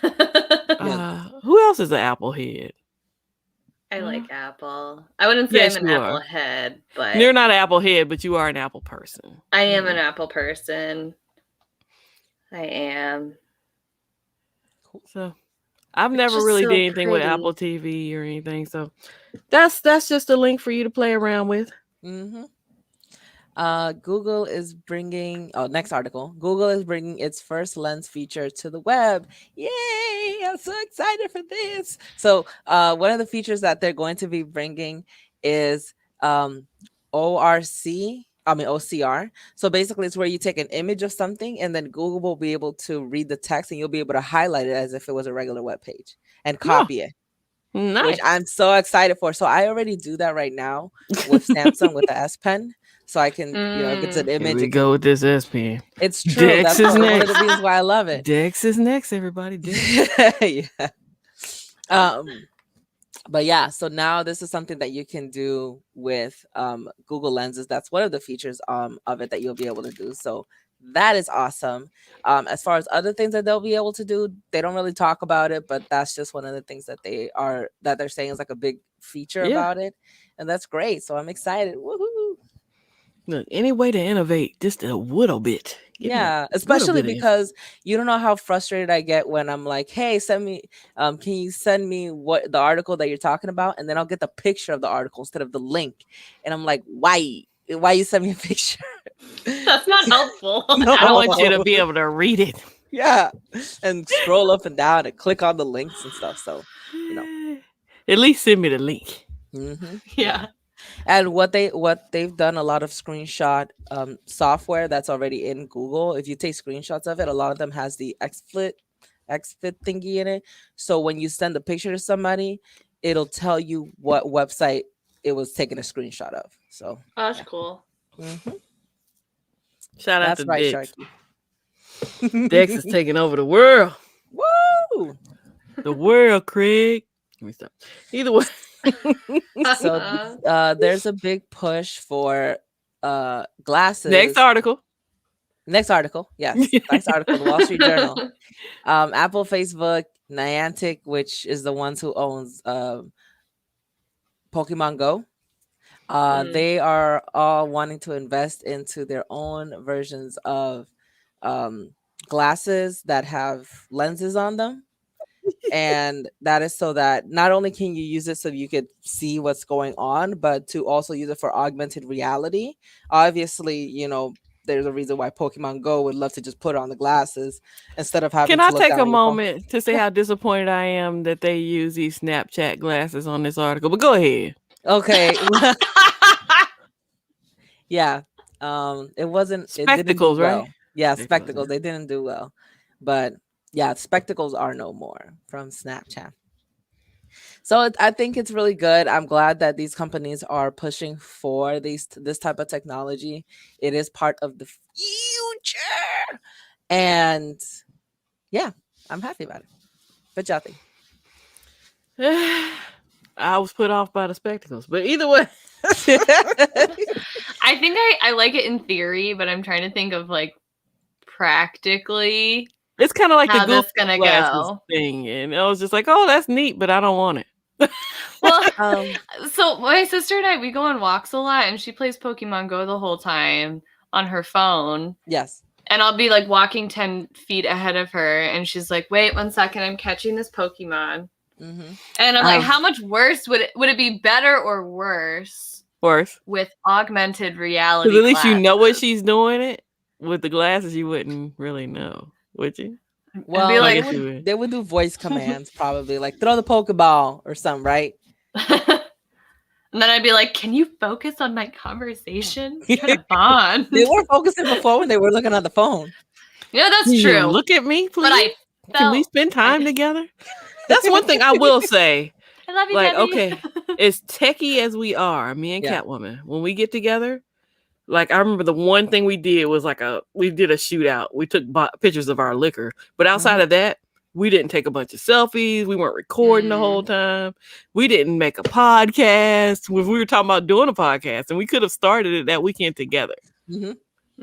Speaker 2: Who else is an Apple head?
Speaker 3: I like Apple. I wouldn't say
Speaker 2: Yes,
Speaker 3: I'm an
Speaker 2: you
Speaker 3: Apple
Speaker 2: are.
Speaker 3: head, but
Speaker 2: You're not an Apple head, but you are an Apple person.
Speaker 3: I am an Apple person. I am.
Speaker 2: So I've
Speaker 3: It's
Speaker 2: never
Speaker 3: just
Speaker 2: really
Speaker 3: so
Speaker 2: did anything with
Speaker 3: pretty.
Speaker 2: Apple TV or anything. So that's just a link for you to play around with.
Speaker 1: Mm-hmm. Google is bringing, next article. Google is bringing its first lens feature to the web. Yay! I'm so excited for this. So, one of the features that they're going to be bringing is OCR. So basically, it's where you take an image of something and then Google will be able to read the text and you'll be able to highlight it as if it was a regular web page and copy it,
Speaker 2: Nice.
Speaker 1: which I'm so excited for. So I already do that right now with Samsung with the S Pen. So I can, if it's an
Speaker 2: Here
Speaker 1: image,
Speaker 2: we go with this S Pen.
Speaker 1: it's true.
Speaker 2: Dex
Speaker 1: That's
Speaker 2: is
Speaker 1: one of
Speaker 2: next.
Speaker 1: the reasons why I love it.
Speaker 2: Dex is next, everybody. Dex.
Speaker 1: Yeah. But yeah, so now this is something that you can do with Google Lenses. That's one of the features of it that you'll be able to do. So that is awesome. As far as other things that they'll be able to do, they don't really talk about it, but that's just one of the things that they're saying is like a big feature about it, and that's great. So I'm excited. Woohoo!
Speaker 2: Look, any way to innovate, just a little bit.
Speaker 1: Yeah, especially because you don't know how frustrated I get when I'm like, hey, can you send me what the article that you're talking about? And then I'll get the picture of the article instead of the link. And I'm like, why you send me a picture?
Speaker 3: That's not helpful.
Speaker 1: No.
Speaker 2: I want you to be able to read it.
Speaker 1: Yeah. And scroll up and down and click on the links and stuff. So,
Speaker 2: at least send me the link.
Speaker 1: Mm-hmm.
Speaker 3: Yeah.
Speaker 1: And what they've done, a lot of screenshot software that's already in Google. If you take screenshots of it, a lot of them has the XFit thingy in it. So when you send a picture to somebody, it'll tell you what website it was taking a screenshot of. So
Speaker 3: that's cool.
Speaker 1: Mm-hmm.
Speaker 2: Shout out
Speaker 1: that's
Speaker 2: to
Speaker 1: right,
Speaker 2: Dex.
Speaker 1: Sharky.
Speaker 2: Dex is taking over the world.
Speaker 1: Woo!
Speaker 2: The world, Craig. Let me stop. Either way.
Speaker 1: So there's a big push for glasses.
Speaker 2: Next article.
Speaker 1: Yes. Next article, the Wall Street Journal. Apple, Facebook, Niantic, which is the ones who owns Pokemon Go. They are all wanting to invest into their own versions of glasses that have lenses on them. And that is so that not only can you use it so you could see what's going on, but to also use it for augmented reality. Obviously, there's a reason why Pokemon Go would love to just put on the glasses instead of having.
Speaker 2: Can I take a moment to say how disappointed I am that they use these Snapchat glasses on this article? But go ahead.
Speaker 1: Okay. Yeah. It wasn't
Speaker 2: spectacles,
Speaker 1: right? Yeah,
Speaker 2: spectacles.
Speaker 1: They didn't do well, but yeah, spectacles are no more from Snapchat. So I think it's really good. I'm glad that these companies are pushing for this type of technology. It is part of the future. And yeah, I'm happy about it. What y'all think?
Speaker 2: I was put off by the spectacles, but either way.
Speaker 3: I think I like it in theory, but I'm trying to think of like practically.
Speaker 2: It's kind of like
Speaker 3: how
Speaker 2: the
Speaker 3: this gonna go
Speaker 2: thing, and I was just like, "Oh, that's neat," but I don't want it.
Speaker 3: Well, so my sister and I, we go on walks a lot, and she plays Pokemon Go the whole time on her phone.
Speaker 1: Yes.
Speaker 3: And I'll be like walking 10 feet ahead of her, and she's like, "Wait 1 second, I'm catching this Pokemon."
Speaker 1: Mm-hmm.
Speaker 3: And I'm like, "How much worse would it be? Better or worse?
Speaker 2: Worse
Speaker 3: with augmented reality."
Speaker 2: Because at least you know what she's doing. It with the glasses, you wouldn't really know, would you?
Speaker 1: Well,
Speaker 3: be like,
Speaker 1: they would do voice commands, probably like throw the Pokeball or something, right?
Speaker 3: And then I'd be like, "Can you focus on my conversation? I'm trying to bond."
Speaker 1: They were focusing before when they were looking at the phone.
Speaker 3: Yeah, that's true.
Speaker 2: Look at me, please.
Speaker 3: But
Speaker 2: can we spend time together? That's one thing I will say.
Speaker 3: I love you,
Speaker 2: like,
Speaker 3: Debbie.
Speaker 2: Okay, as techie as we are, me and Catwoman, when we get together, like I remember the one thing we did was we did a shootout. We took pictures of our liquor, but outside of that, we didn't take a bunch of selfies. We weren't recording the whole time. We didn't make a podcast. We were talking about doing a podcast, and we could have started it that weekend together.
Speaker 1: Mm-hmm.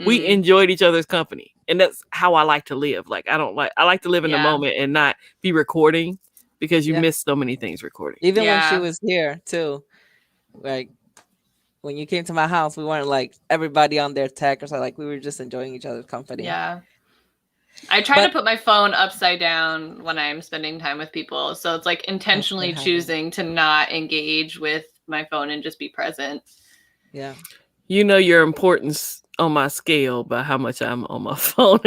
Speaker 2: We enjoyed each other's company, and that's how I like to live. Like I like to live in the moment and not be recording because you
Speaker 1: Yeah.
Speaker 2: missed so many things recording.
Speaker 1: Even when she
Speaker 3: Yeah.
Speaker 1: was here too, like when you came to my house, we weren't like everybody on their tech or so. Like we were just enjoying each other's company.
Speaker 3: Yeah. I try
Speaker 1: But-
Speaker 3: to put my phone upside down when I'm spending time with people. So it's like intentionally
Speaker 1: habit.
Speaker 3: choosing to not engage with my phone and just be present.
Speaker 1: Yeah.
Speaker 2: You know your importance on my scale by how much I'm on my phone.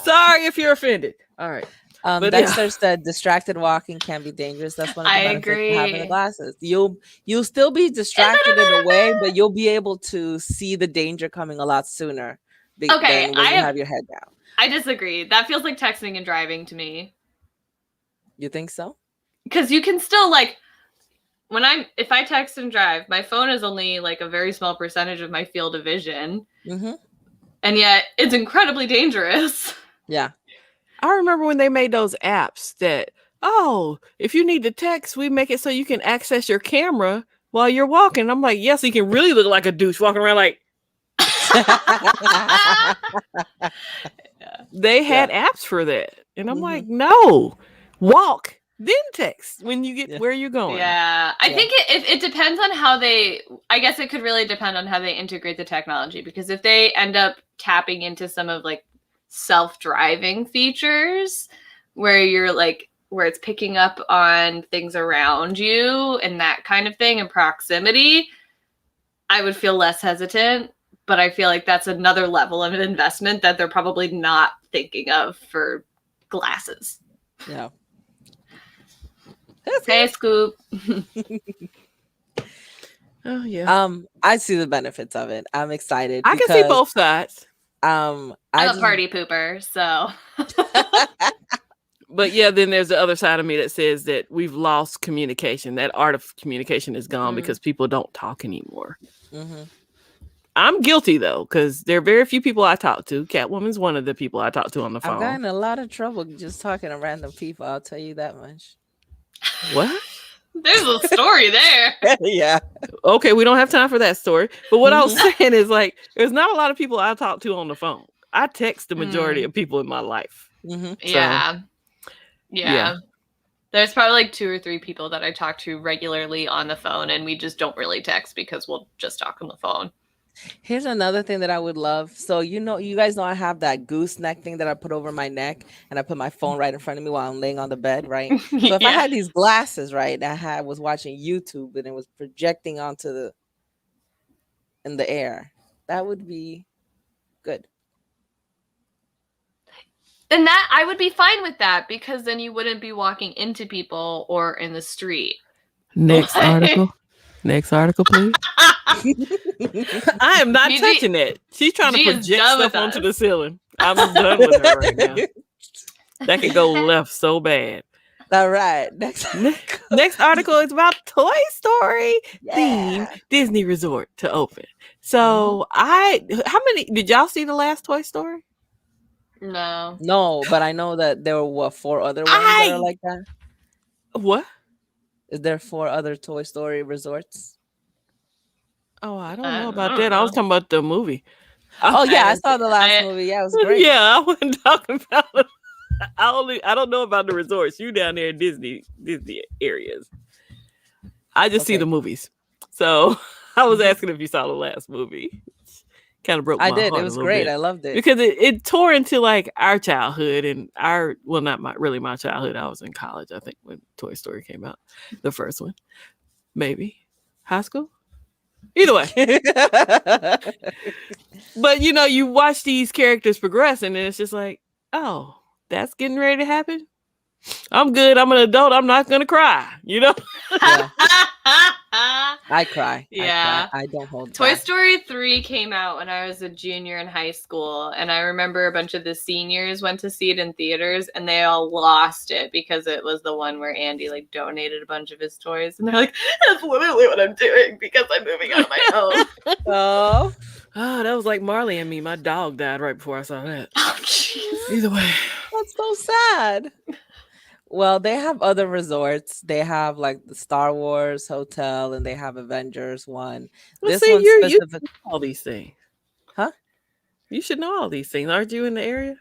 Speaker 2: Sorry if you're offended. All right. But
Speaker 1: Dexter said distracted walking can be dangerous. That's one of the
Speaker 3: I
Speaker 1: benefits of having the
Speaker 3: agree.
Speaker 1: glasses. You'll still be distracted in a way, but you'll be able to see the danger coming a lot sooner
Speaker 3: Okay,
Speaker 1: than when you have your head down.
Speaker 3: I disagree. That feels like texting and driving to me.
Speaker 1: You think so?
Speaker 3: Because you can still like if I text and drive, my phone is only like a very small percentage of my field of vision.
Speaker 1: Mm-hmm.
Speaker 3: And yet it's incredibly dangerous.
Speaker 1: Yeah.
Speaker 2: I remember when they made those apps that, oh, if you need to text, we make it so you can access your camera while you're walking. I'm like, yes, you can really look like a douche walking around like. They had apps for that. And I'm like, no, walk, then text when you get where you're going.
Speaker 3: Yeah. I think it depends on how I guess it could really depend on how they integrate the technology, because if they end up tapping into some of like self-driving features where you're like, where it's picking up on things around you and that kind of thing and proximity, I would feel less hesitant. But I feel like that's another level of an investment that they're probably not thinking of for glasses.
Speaker 1: Yeah.
Speaker 3: Hey, Scoop.
Speaker 2: Oh yeah.
Speaker 1: I see the benefits of it. I'm excited.
Speaker 2: I can see both sides.
Speaker 3: I'm a party pooper, so.
Speaker 2: But yeah, then there's the other side of me that says that we've lost communication. That art of communication is gone because people don't talk anymore.
Speaker 1: Mm-hmm.
Speaker 2: I'm guilty though, because there are very few people I talk to. Catwoman's one of the people I talk to on the phone.
Speaker 1: I've gotten in a lot of trouble just talking to random people. I'll tell you that much.
Speaker 2: What?
Speaker 3: There's a story there.
Speaker 1: Yeah.
Speaker 2: Okay, we don't have time for that story. But what I was saying is like, there's not a lot of people I talk to on the phone. I text the majority of people in my life.
Speaker 1: Mm-hmm.
Speaker 3: Yeah. There's probably like 2 or 3 people that I talk to regularly on the phone, and we just don't really text because we'll just talk on the phone.
Speaker 1: Here's another thing that I would love. So, you guys know I have that gooseneck thing that I put over my neck, and I put my phone right in front of me while I'm laying on the bed, right? So if I had these glasses, right, I was watching YouTube and it was projecting onto in the air, that would be good.
Speaker 3: And that I would be fine with that, because then you wouldn't be walking into people or in the street.
Speaker 2: Next article, please. I am not touching it. She's trying to project stuff onto the ceiling. I'm done with her right now. That could go left so bad.
Speaker 1: All right.
Speaker 2: Next article is about Toy Story themed Disney Resort to open. So how many did y'all see the last Toy Story?
Speaker 3: No,
Speaker 1: but I know that there were 4 other ones that are like that.
Speaker 2: What?
Speaker 1: Is there 4 other Toy Story resorts?
Speaker 2: Oh, I don't know about that. I was talking about the movie.
Speaker 1: Oh yeah, I saw the last movie. Yeah, it was great.
Speaker 2: Yeah, I wasn't talking about it. I don't know about the resorts. You down there in Disney areas. I just see the movies. So I was asking if you saw the last movie. Kind of broke my heart.
Speaker 1: I did. It was great. I loved it.
Speaker 2: Because it tore into like our childhood and not my childhood. I was in college, I think, when Toy Story came out. The first one. Maybe. High school? Either way. But you watch these characters progress and then it's just like, oh, that's getting ready to happen. I'm good. I'm an adult. I'm not gonna cry. Yeah.
Speaker 1: I cry.
Speaker 3: Yeah.
Speaker 1: I don't hold
Speaker 3: Toy
Speaker 1: back.
Speaker 3: Story 3 came out when I was a junior in high school, and I remember a bunch of the seniors went to see it in theaters and they all lost it because it was the one where Andy like donated a bunch of his toys, and they're like, that's literally what I'm doing because I'm moving on my own.
Speaker 1: Oh,
Speaker 2: that was like Marley and me. My dog died right before I saw that.
Speaker 3: Oh, jeez.
Speaker 2: Either way.
Speaker 1: that's so sad. Well, they have other resorts. They have like the Star Wars Hotel, and they have Avengers one.
Speaker 2: Well,
Speaker 1: This
Speaker 2: see,
Speaker 1: one
Speaker 2: you
Speaker 1: specific,
Speaker 2: know all these things.
Speaker 1: huh?
Speaker 2: You should know all these things. Aren't you in the area?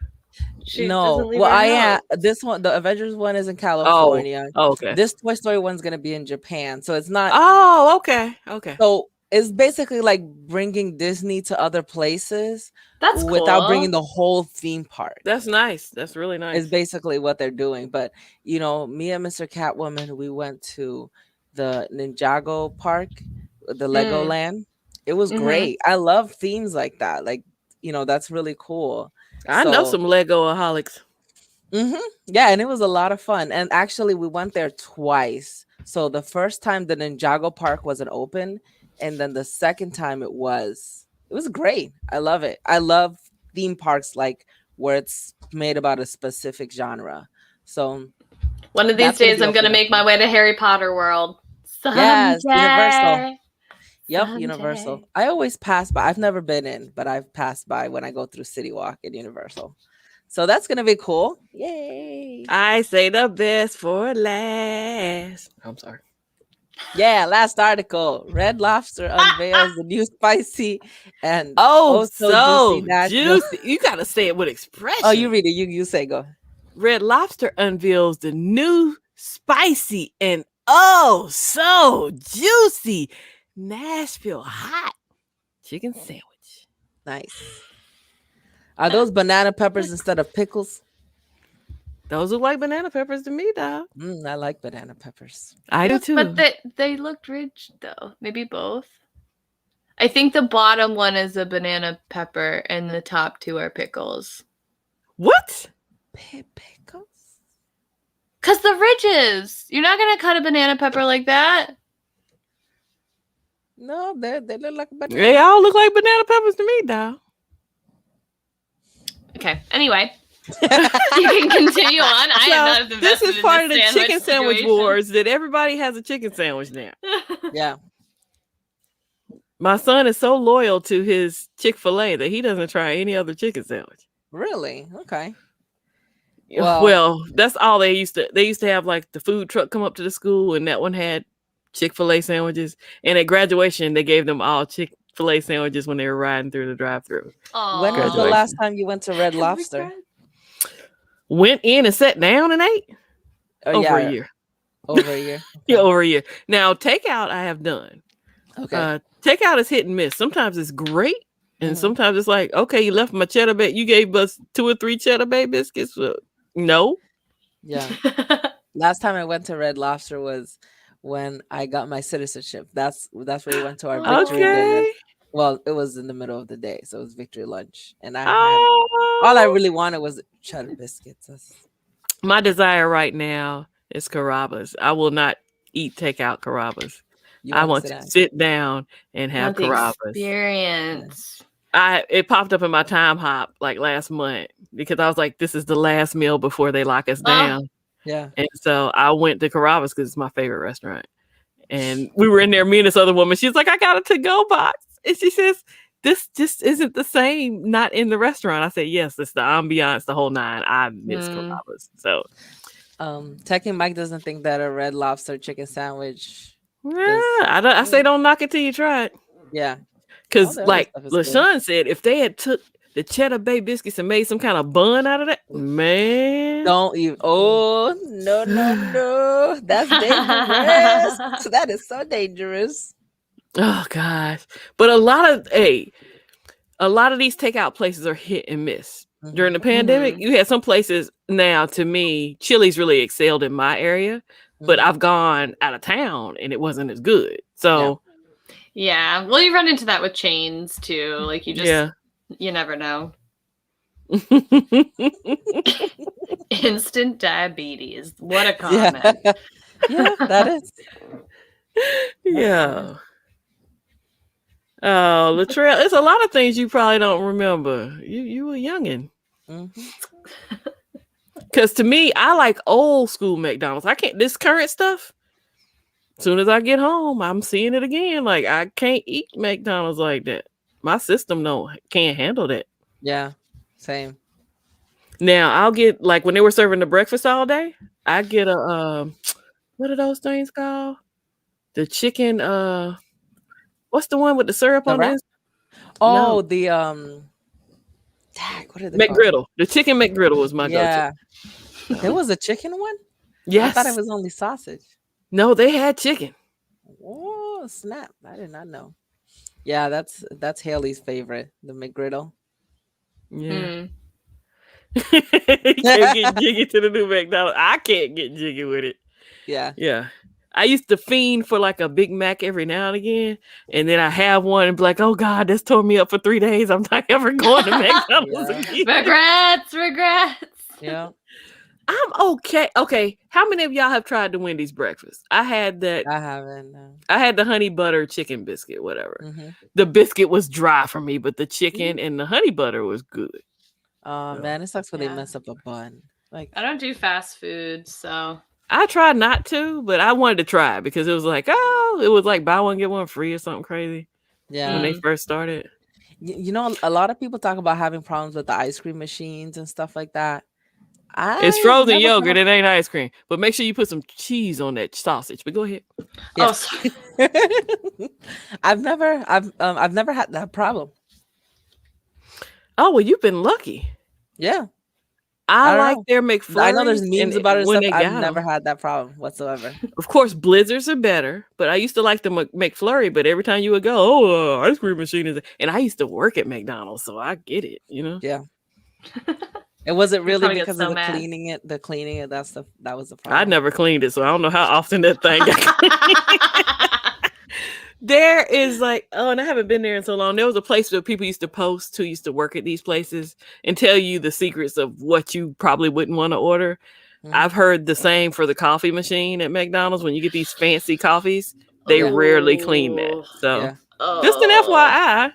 Speaker 3: She
Speaker 1: No,
Speaker 3: doesn't leave
Speaker 1: well,
Speaker 3: our
Speaker 1: I am.
Speaker 3: house.
Speaker 1: This one, the Avengers one, is in
Speaker 2: Oh,
Speaker 1: California.
Speaker 2: okay.
Speaker 1: This Toy Story one's gonna be in Japan, so it's not.
Speaker 2: Oh, okay. Okay.
Speaker 1: So it's basically like bringing Disney to other places
Speaker 3: That's
Speaker 1: without bringing
Speaker 3: cool.
Speaker 1: the whole theme park.
Speaker 2: That's nice. That's really nice.
Speaker 1: Is basically what they're doing. But me and Mr. Catwoman, we went to the Ninjago Park, the
Speaker 3: Mm.
Speaker 1: Legoland. It was
Speaker 3: Mhm.
Speaker 1: great. I love themes like that. Like, that's really cool.
Speaker 2: I know
Speaker 1: So,
Speaker 2: some Legoaholics.
Speaker 1: yeah, and it was a lot of fun. And actually, we went there twice. So the first time the Ninjago Park wasn't open, and then the second time it was. It was great. I love it. I love theme parks like where it's made about a specific genre. So
Speaker 3: One of these
Speaker 1: that's gonna
Speaker 3: days,
Speaker 1: be
Speaker 3: I'm
Speaker 1: a
Speaker 3: gonna
Speaker 1: fun
Speaker 3: make my
Speaker 1: thing.
Speaker 3: way to Harry Potter World.
Speaker 1: Yes, Universal.
Speaker 3: Someday.
Speaker 1: Yep, Universal.
Speaker 3: Someday.
Speaker 1: I always pass by. I've never been in, but I've passed by when I go through City Walk at Universal. So that's gonna be cool. Yay!
Speaker 2: I say the best for last. I'm sorry.
Speaker 1: Yeah, last article. Red Lobster unveils the new spicy and
Speaker 2: Oh, so
Speaker 1: juicy nacho.
Speaker 2: juicy. You gotta say it with expression.
Speaker 1: Oh, you read it. You say go.
Speaker 2: Red Lobster unveils the new spicy and so juicy Nashville hot chicken sandwich.
Speaker 1: Nice. Are those banana peppers instead of pickles?
Speaker 2: Those look like banana peppers to me, dog.
Speaker 1: I like banana peppers.
Speaker 2: I do too.
Speaker 3: But they looked rich though. Maybe both. I think the bottom one is a banana pepper and the top two are pickles.
Speaker 2: What?
Speaker 1: Pickles?
Speaker 3: Cause the ridges. You're not gonna cut a banana pepper like that.
Speaker 1: No, they look like banana.
Speaker 2: They all look like banana peppers to me, dog.
Speaker 3: Okay. Anyway, you can continue on. I am not as
Speaker 2: this
Speaker 3: invested
Speaker 2: is
Speaker 3: in
Speaker 2: part of the
Speaker 3: this
Speaker 2: chicken sandwich
Speaker 3: situation.
Speaker 2: wars that everybody has a chicken sandwich now.
Speaker 1: Yeah.
Speaker 2: My son is so loyal to his Chick-fil-A that he doesn't try any other chicken sandwich.
Speaker 1: Really? Okay.
Speaker 2: Well, that's all they used to have, like the food truck come up to the school and that one had Chick-fil-A sandwiches. And at graduation, they gave them all Chick-fil-A sandwiches when they were riding through the drive-thru.
Speaker 1: When was the last time you went to Red Lobster?
Speaker 2: Went in and sat down and ate. Over a year.
Speaker 1: Over a year.
Speaker 2: Yeah, over a year. Now, takeout I have done.
Speaker 1: Okay.
Speaker 2: Takeout is hit and miss. Sometimes it's great, and sometimes it's like, okay, you left my cheddar bay. You gave us 2 or 3 cheddar bay biscuits. No.
Speaker 1: Yeah. Last time I went to Red Lobster was when I got my citizenship. That's where we went to our victory dinner. Well, it was in the middle of the day, so it was victory lunch, and I had all I really wanted was cheddar biscuits.
Speaker 2: My desire right now is Carrabba's. I will not eat takeout Carrabba's. I want to sit down and have Carrabba's
Speaker 3: experience.
Speaker 2: It popped up in my time hop like last month because I was like, this is the last meal before they lock us down.
Speaker 1: Yeah.
Speaker 2: And so I went to Carrabba's because it's my favorite restaurant. And we were in there, me and this other woman. She's like, I got a to-go box. And she says, this just isn't the same, not in the restaurant. I said, yes, it's the ambiance, the whole nine. I miss Carrabba's. So
Speaker 1: Tech and Mike doesn't think that a Red Lobster chicken sandwich.
Speaker 2: I say don't knock it till you try it.
Speaker 1: Yeah.
Speaker 2: Because like LaShawn said, if they had took the cheddar bay biscuits and made some kind of bun out of that, man.
Speaker 1: Don't even. Oh, no. That's dangerous. That is so dangerous.
Speaker 2: Oh gosh. But a lot of these takeout places are hit and miss. During the pandemic, you had some places. Now, to me, Chili's really excelled in my area, but I've gone out of town and it wasn't as good. So
Speaker 3: yeah. Well, you run into that with chains too. Like you just you never know. Instant diabetes. What a comment.
Speaker 1: Yeah, that is.
Speaker 2: Yeah. Oh, Latrell, it's a lot of things you probably don't remember. You were youngin'. Because to me, I like old school McDonald's. I can't, this current stuff, as soon as I get home, I'm seeing it again. Like, I can't eat McDonald's like that. My system can't handle that.
Speaker 1: Yeah, same.
Speaker 2: Now, I'll get, like, when they were serving the breakfast all day, I get a, what are those things called? The chicken, what's the one with the syrup on it?
Speaker 1: Oh, the Dang, what are they called?
Speaker 2: McGriddle. The chicken McGriddle was my go-to.
Speaker 1: Yeah. There was a chicken one?
Speaker 2: Yes.
Speaker 1: I thought it was only sausage.
Speaker 2: No, they had chicken.
Speaker 1: Oh, snap. I did not know. Yeah, that's Haley's favorite, the McGriddle.
Speaker 2: Yeah. You can't get jiggy to the new McDonald's. I can't get jiggy with it.
Speaker 1: Yeah.
Speaker 2: Yeah. I used to fiend for like a Big Mac every now and again. And then I have one and be like, oh God, this tore me up for 3 days. I'm not ever going to McDonald's again.
Speaker 3: Regrets.
Speaker 1: Yeah.
Speaker 2: I'm okay. Okay. How many of y'all have tried the Wendy's breakfast? I had that.
Speaker 1: I haven't.
Speaker 2: I had the honey butter chicken biscuit, whatever.
Speaker 1: Mm-hmm.
Speaker 2: The biscuit was dry for me, but the chicken and the honey butter was good.
Speaker 1: Oh man, it sucks when they
Speaker 3: Yeah.
Speaker 1: mess up a bun. Like
Speaker 3: I don't do fast food, so
Speaker 2: I tried not to, but I wanted to try it because it was like, oh, it was like buy one get one free or something crazy
Speaker 1: yeah.
Speaker 2: when they first started.
Speaker 1: You know, a lot of people talk about having problems with the ice cream machines and stuff like that.
Speaker 2: It's frozen yogurt. It ain't ice cream, but make sure you put some cheese on that sausage. But go ahead.
Speaker 1: Yeah.
Speaker 3: oh, sorry.
Speaker 1: I've never had that problem.
Speaker 2: Oh well, you've been lucky.
Speaker 1: Yeah,
Speaker 2: I
Speaker 1: don't
Speaker 2: like
Speaker 1: know.
Speaker 2: their McFlurries.
Speaker 1: I know there's memes about it and
Speaker 2: when
Speaker 1: stuff.
Speaker 2: they
Speaker 1: I've
Speaker 2: got
Speaker 1: never
Speaker 2: 'em.
Speaker 1: had that problem whatsoever.
Speaker 2: Of course, Blizzards are better, but I used to like the McFlurry. But every time you would go, ice cream machine is, and I used to work at McDonald's, so I get it. You know.
Speaker 1: Yeah. It wasn't really
Speaker 3: probably get
Speaker 1: because
Speaker 3: so
Speaker 1: of the
Speaker 3: mad.
Speaker 1: cleaning it. The cleaning it. That was the problem.
Speaker 2: I never cleaned it, so I don't know how often that thing got cleaned. There is like, oh, and I haven't been there in so long. There was a place where people used to post who used to work at these places and tell you the secrets of what you probably wouldn't want to order.
Speaker 1: Mm.
Speaker 2: I've heard the same for the coffee machine at McDonald's. When you get these fancy coffees, they
Speaker 1: Yeah.
Speaker 2: rarely clean that. So
Speaker 1: Yeah.
Speaker 2: just an FYI,